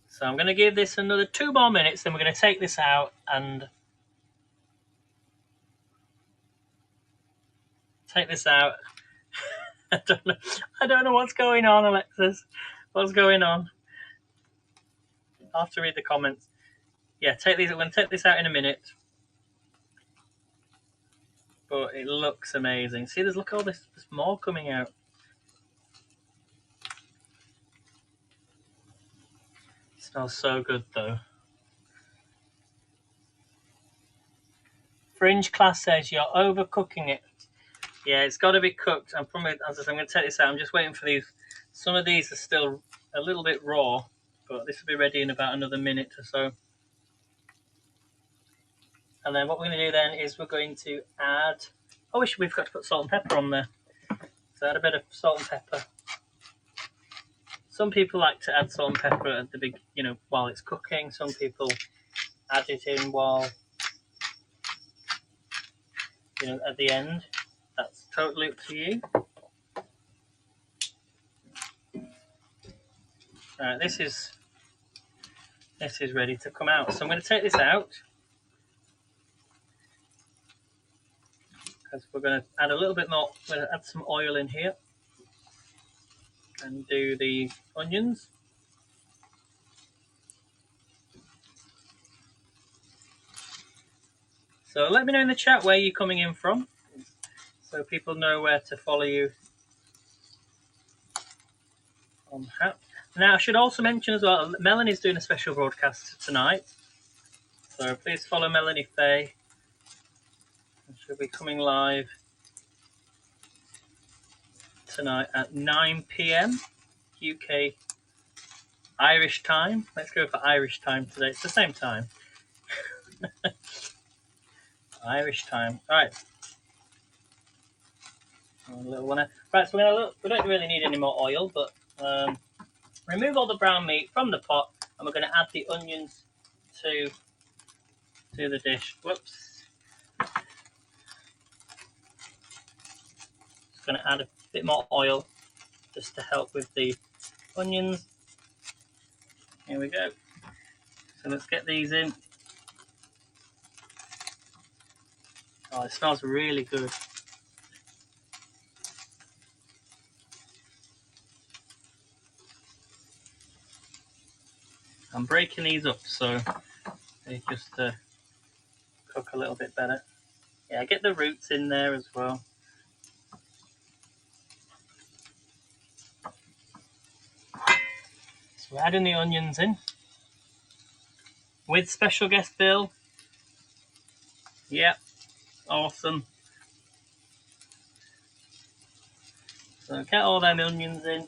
So I'm going to give this another 2 more minutes, then we're going to take this out and take this out. I don't know what's going on, Alexis. What's going on? I'll have to read the comments. Yeah, I'm going to take this out in a minute. But it looks amazing. See, look at all this. There's more coming out. It smells so good, though. Fringe Class says you're overcooking it. Yeah, it's got to be cooked. I'm going to take this out. I'm just waiting for these. Some of these are still a little bit raw, but this will be ready in about another minute or so. And then what we're going to do then is we're going to add... Oh, we've got to put salt and pepper on there. So add a bit of salt and pepper. Some people like to add salt and pepper at the big, while it's cooking. Some people add it in while, at the end. That's totally up to you. Alright, this is ready to come out. So I'm going to take this out. Because we're going to add a little bit more, we're going to add some oil in here. And do the onions. So let me know in the chat where you're coming in from, so people know where to follow you on that. Now I should also mention as well, Melanie's doing a special broadcast tonight, so please follow Melanie Faye. She'll be coming live tonight at 9 PM UK Irish time. Let's go for Irish time today. It's the same time. Irish time. All right. A little one. Right. So we're gonna look. We don't really need any more oil, but remove all the brown meat from the pot, and we're going to add the onions to the dish. Whoops. Just going to add a bit more oil just to help with the onions. Here we go. So let's get these in. Oh, it smells really good. I'm breaking these up so they just cook a little bit better. Yeah, get the roots in there as well. So we're adding the onions in with special guest Bill. Yep, awesome. So get all them onions in.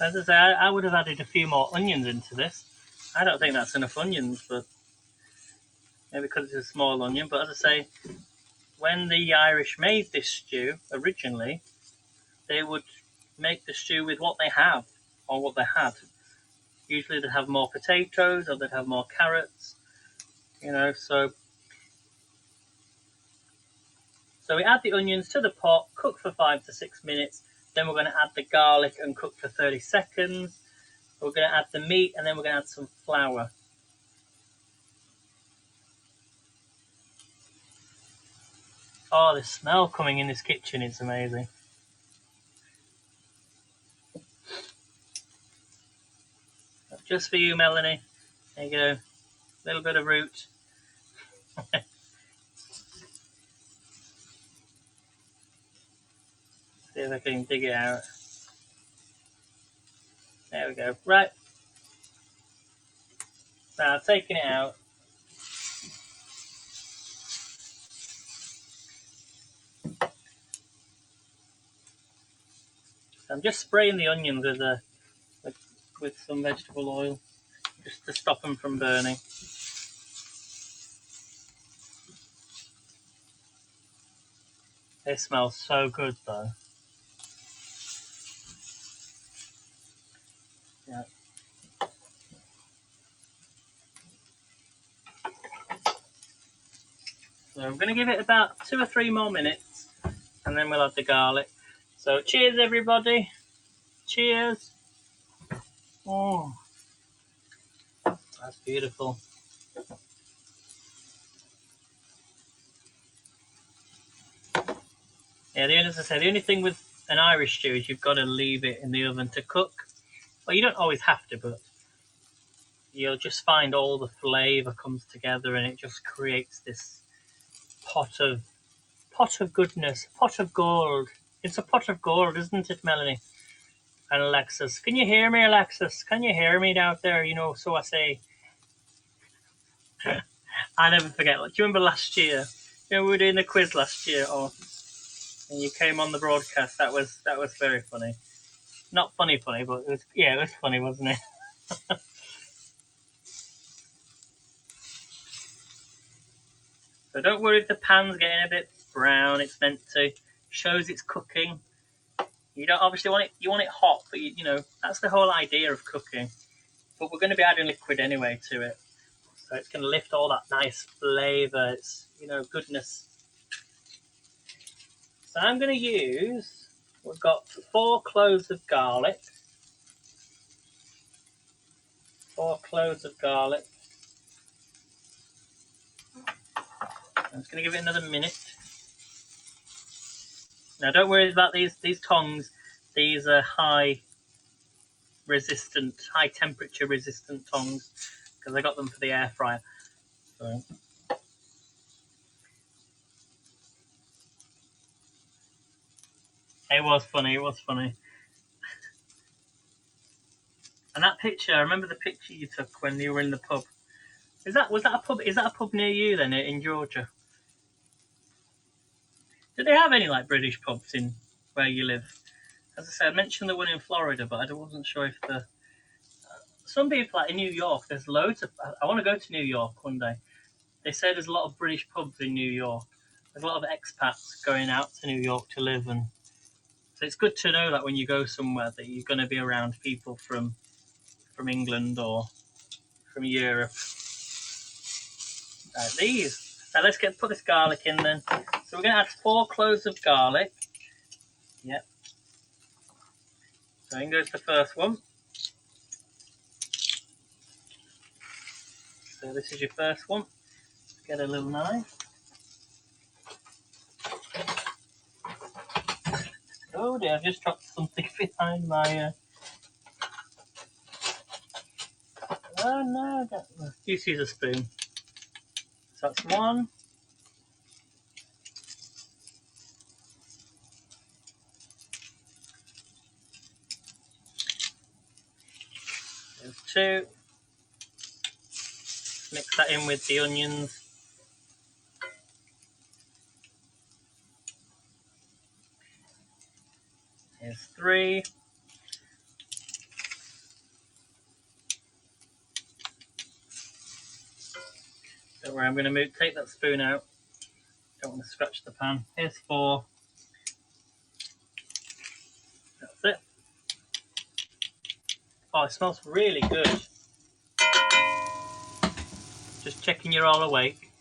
As I say, I would have added a few more onions into this. I don't think that's enough onions, but maybe because it's a small onion. But as I say, when the Irish made this stew originally, they would make the stew with what they have or what they had. Usually they'd have more potatoes or they'd have more carrots, so we add the onions to the pot, cook for 5 to 6 minutes. Then we're going to add the garlic and cook for 30 seconds. We're going to add the meat and then we're going to add some flour. Oh, the smell coming in this kitchen is amazing. Just for you, Melanie. There you go. A little bit of root. See if I can dig it out. There we go. Right. Now I've taken it out. So I'm just spraying the onions with some vegetable oil, just to stop them from burning. They smell so good though. Yeah. So I'm going to give it about 2 or 3 more minutes and then we'll add the garlic. So cheers everybody. Cheers. Oh, that's beautiful. Yeah, as I said, the only thing with an Irish stew is you've got to leave it in the oven to cook. Well, you don't always have to, but you'll just find all the flavour comes together and it just creates this pot of goodness, pot of gold. It's a pot of gold, isn't it, Melanie? And Alexis, can you hear me, Alexis? Can you hear me out there? You know, so I say. I never forget. Like, do you remember last year? You know, we were doing the quiz last year, and you came on the broadcast. That was very funny. Not funny, but it was funny, wasn't it? So don't worry if the pan's getting a bit brown. It's meant to. Shows it's cooking. You don't obviously want it. You want it hot, but you know that's the whole idea of cooking. But we're going to be adding liquid anyway to it, so it's going to lift all that nice flavour. It's goodness. So I'm going to use. We've got 4 cloves of garlic. 4 cloves of garlic. I'm just going to give it another minute. Now, don't worry about these tongs. These are high temperature resistant tongs because I got them for the air fryer. So. It was funny. And that picture, I remember the picture you took when you were in the pub. Was that a pub? Is that a pub near you then in Georgia? Do they have any like British pubs in where you live? As I said, I mentioned the one in Florida, but I wasn't sure if some people like in New York. There's loads of. I want to go to New York one day. They say there's a lot of British pubs in New York. There's a lot of expats going out to New York to live, and so it's good to know that when you go somewhere that you're going to be around people from England or from Europe. Now let's put this garlic in then. So we're going to add 4 cloves of garlic. Yep. So in goes the first one. So this is your first one. Get a little knife. Oh dear, I've just dropped something behind my... Oh no, just use a spoon. So that's 1. There's 2. Mix that in with the onions. Here's 3. Don't worry, I'm going to take that spoon out. Don't want to scratch the pan. Here's 4. That's it. Oh, it smells really good. Just checking you're all awake.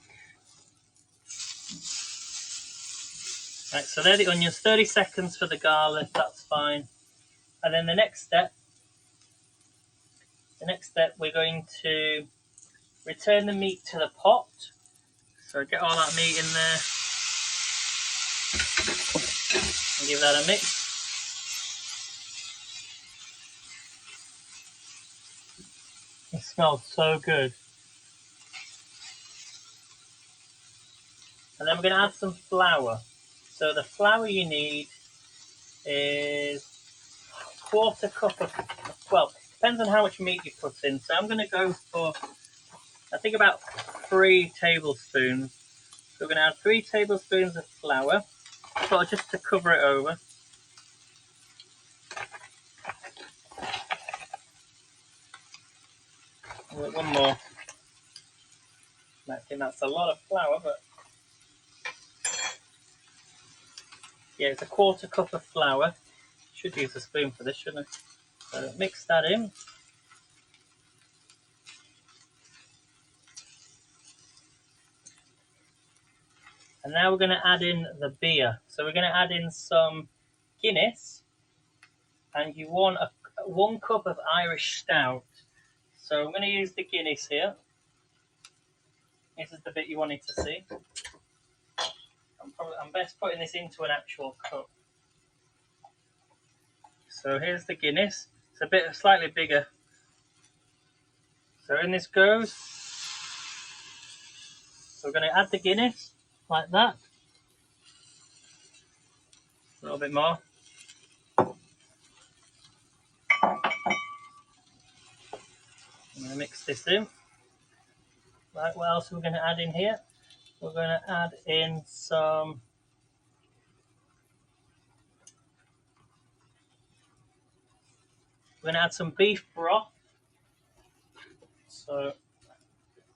Right, so they're the onions. 30 seconds for the garlic, that's fine. And then the next step, we're going to return the meat to the pot. So get all that meat in there and give that a mix. It smells so good. And then we're going to add some flour. So the flour you need is a 1/4 cup of, well, depends on how much meat you put in. So I'm going to go for, I think about 3 tablespoons. So we're going to add 3 tablespoons of flour, sort of just to cover it over. One more. I think that's a lot of flour, but yeah, it's a 1/4 cup of flour. Should use a spoon for this, shouldn't I? So mix that in. And now we're going to add in the beer. So we're going to add in some Guinness, and you want 1 cup of Irish stout. So I'm going to use the Guinness here. This is the bit you wanted to see. I'm best putting this into an actual cup. So here's the Guinness. It's slightly bigger. So in this goes. So we're going to add the Guinness like that. A little bit more. mix this in. Right, what else are we going to add in here? We're going to add in some beef broth. So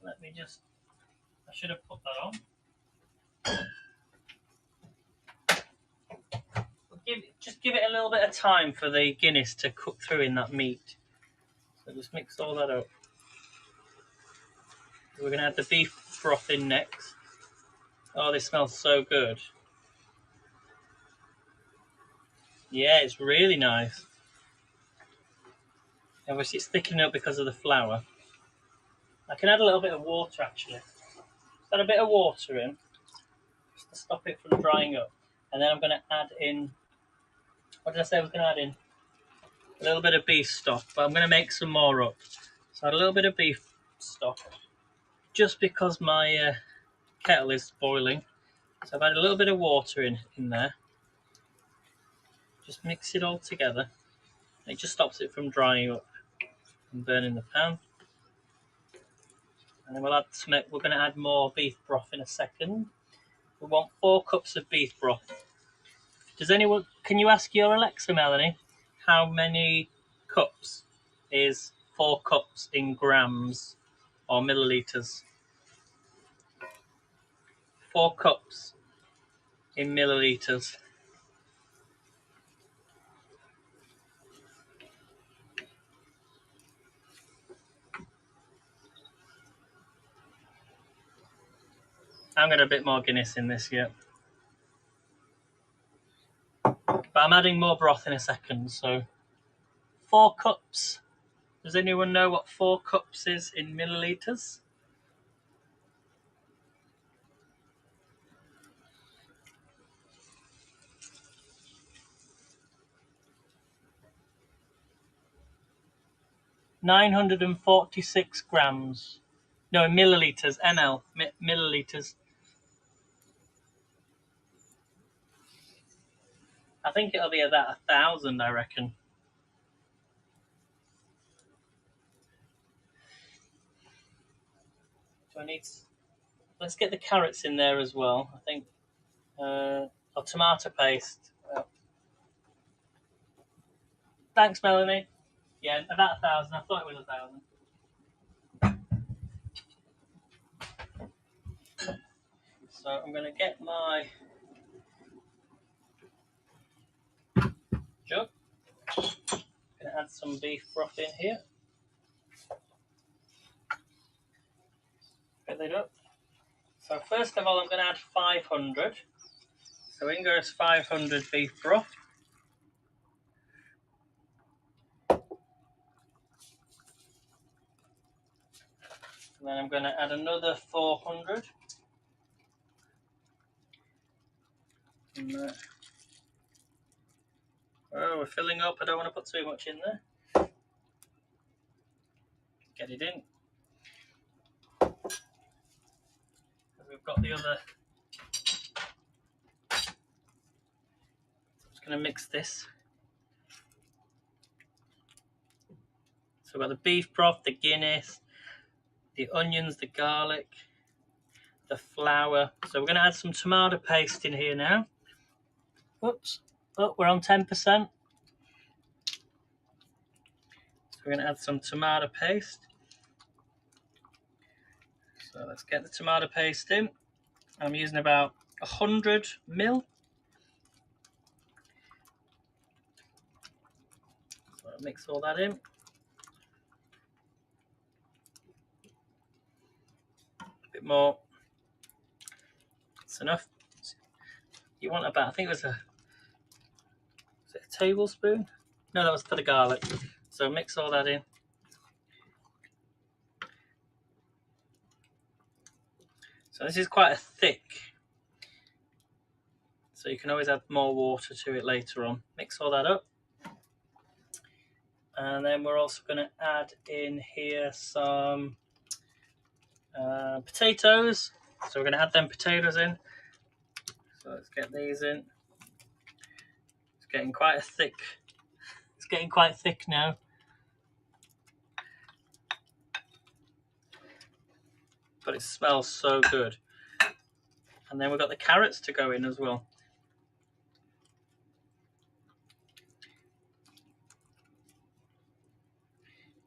let me just, I should have put that on. Just give it a little bit of time for the Guinness to cook through in that meat. So just mix all that up. We're going to add the beef broth in next. Oh, this smells so good. Yeah, it's really nice. Obviously, it's thickening up because of the flour. I can add a little bit of water actually. Add a bit of water in just to stop it from drying up. And then I'm going to add in, what did I say I was going to add in? A little bit of beef stock, but I'm going to make some more up. So add a little bit of beef stock, just because my kettle is boiling. So I've added a little bit of water in there. Just mix it all together. It just stops it from drying up and burning the pan. And then we'll add some, we're going to add more beef broth in a second. We want 4 cups of beef broth. Does anyone, can you ask your Alexa, Melanie, how many cups is 4 cups in grams or milliliters? 4 cups in milliliters. I'm going to a bit more Guinness in this yet. But I'm adding more broth in a second, so 4 cups. Does anyone know what 4 cups is in milliliters? $946 grams. No, milliliters, ml, milliliters. I think it'll be about 1,000, I reckon. Do I need? Let's get the carrots in there as well. I think, or tomato paste. Thanks, Melanie. Yeah, about 1,000. I thought it was 1,000. So I'm going to get my jug. I'm going to add some beef broth in here. Fill it up. So first of all, I'm going to add 500. So in goes 500 beef broth. And then I'm going to add another 400. Oh, we're filling up. I don't want to put too much in there. Get it in. We've got the other. I'm just going to mix this. So we've got the beef broth, the Guinness, the onions, the garlic, the flour. So we're going to add some tomato paste in here now. Oops. Oh, we're on 10%. So we're going to add some tomato paste. So let's get the tomato paste in. I'm using about 100 ml. So I'll mix all that in. A bit more. That's enough. You want about, I think it was a tablespoon? No, that was for the garlic. So mix all that in. So this is quite a thick. So you can always add more water to it later on. Mix all that up. And then we're also going to add in here some potatoes. So we're going to add them potatoes in. So let's get these in. It's getting quite a thick. It's getting quite thick now. but it smells so good. And then we've got the carrots to go in as well.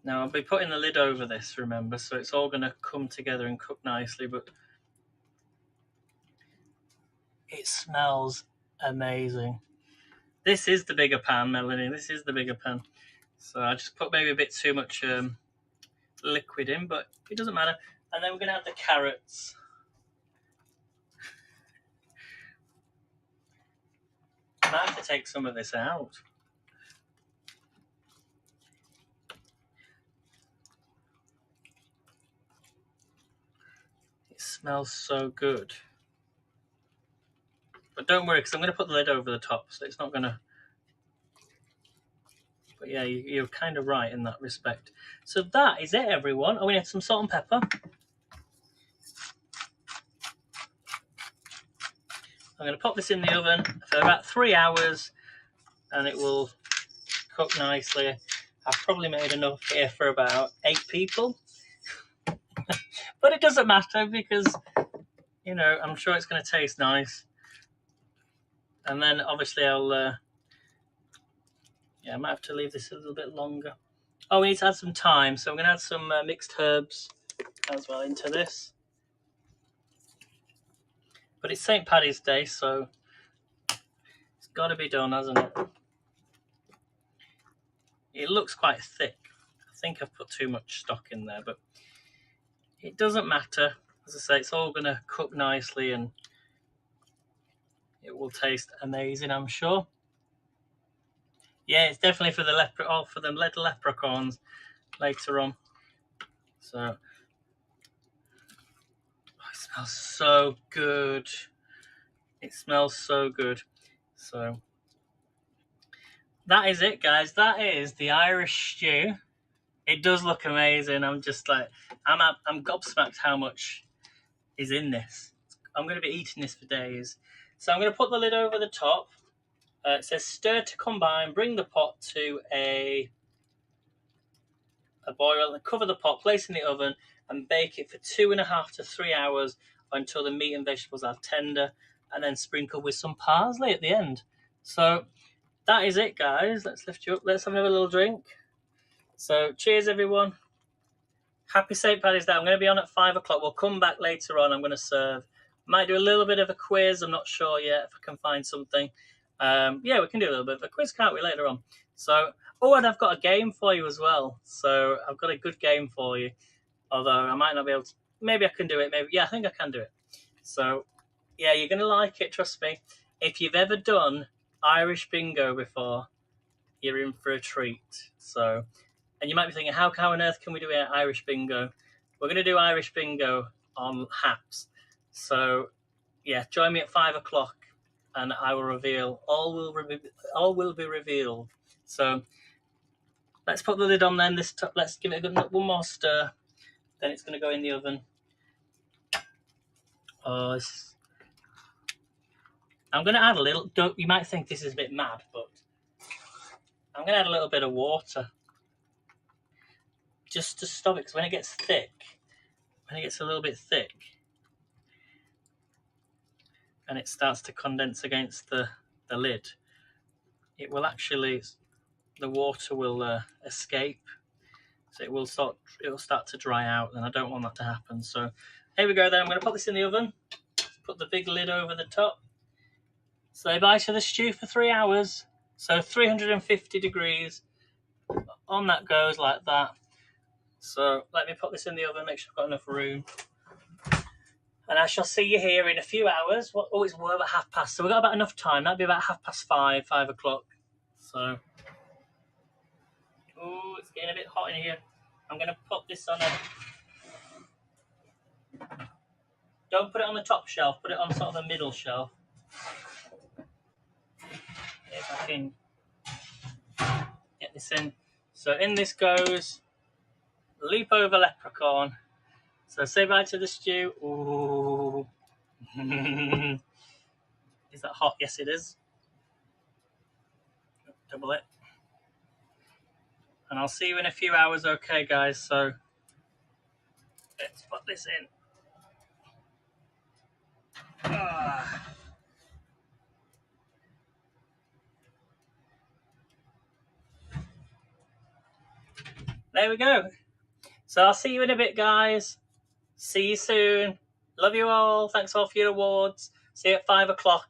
Now I'll be putting the lid over this, remember, so it's all going to come together and cook nicely, but it smells amazing. This is the bigger pan, Melanie, this is the bigger pan. So I just put maybe a bit too much liquid in, but it doesn't matter. And then we're going to add the carrots. I might have to take some of this out. It smells so good. But don't worry, because I'm going to put the lid over the top, so it's not going to... But yeah, you're kind of right in that respect. So that is it, everyone. Oh, we need some salt and pepper. I'm going to pop this in the oven for about 3 hours, and it will cook nicely. I've probably made enough here for about 8 people. But it doesn't matter because, you know, I'm sure it's going to taste nice. And then obviously I'll... yeah, I might have to leave this a little bit longer. Oh, we need to add some thyme, so I'm going to add some mixed herbs as well into this. But it's St. Paddy's Day, so it's got to be done, hasn't it? It looks quite thick. I think I've put too much stock in there, but it doesn't matter. As I say, it's all going to cook nicely and it will taste amazing, I'm sure. Yeah, it's definitely for the little leprechauns later on. So, oh, it smells so good. It smells so good. So, that is it, guys. That is the Irish stew. It does look amazing. I'm just like, I'm gobsmacked how much is in this. I'm going to be eating this for days. So I'm going to put the lid over the top. It says stir to combine, bring the pot to a boil, and cover the pot, place in the oven, and bake it for 2.5 to 3 hours until the meat and vegetables are tender, and then sprinkle with some parsley at the end. So that is it, guys. Let's lift you up. Let's have another little drink. So cheers, everyone. Happy St. Paddy's Day. I'm going to be on at 5 o'clock. We'll come back later on. I'm going to serve. Might do a little bit of a quiz. I'm not sure yet if I can find something. Yeah, we can do a little bit of a quiz, can't we, later on? So, oh, and I've got a game for you as well. So I've got a good game for you. Although I might not be able to. Maybe I can do it. Maybe. Yeah, I think I can do it. So, yeah, you're going to like it. Trust me. If you've ever done Irish bingo before, you're in for a treat. So... And you might be thinking, how on earth can we do Irish bingo? We're going to do Irish bingo on Haps. So, yeah, join me at 5 o'clock and I will reveal, all will be revealed. So, let's put the lid on then. Let's give it one more stir. Then it's going to go in the oven. Oh, I'm going to add a little, you might think this is a bit mad, but I'm going to add a little bit of water. Just to stop it, because when it gets a little bit thick, and it starts to condense against the lid, it will actually, the water will escape, so it will start to dry out, and I don't want that to happen. So here we go then. I'm going to put this in the oven, put the big lid over the top, say bye to the stew for 3 hours, so 350 degrees, on that goes like that. So let me put this in the oven, make sure I've got enough room. And I shall see you here in a few hours. Oh, it's about 5:30. So we've got about enough time. That'd be about 5:30, 5 o'clock. So, oh, it's getting a bit hot in here. I'm going to put this on don't put it on the top shelf. Put it on sort of the middle shelf. If I can get this in. So in this goes. Leap over leprechaun. So say bye to the stew. Ooh. Is that hot? Yes, it is. Double it. And I'll see you in a few hours, okay, guys? So let's put this in. There we go. So I'll see you in a bit, guys. See you soon. Love you all. Thanks all for your awards. See you at 5 o'clock.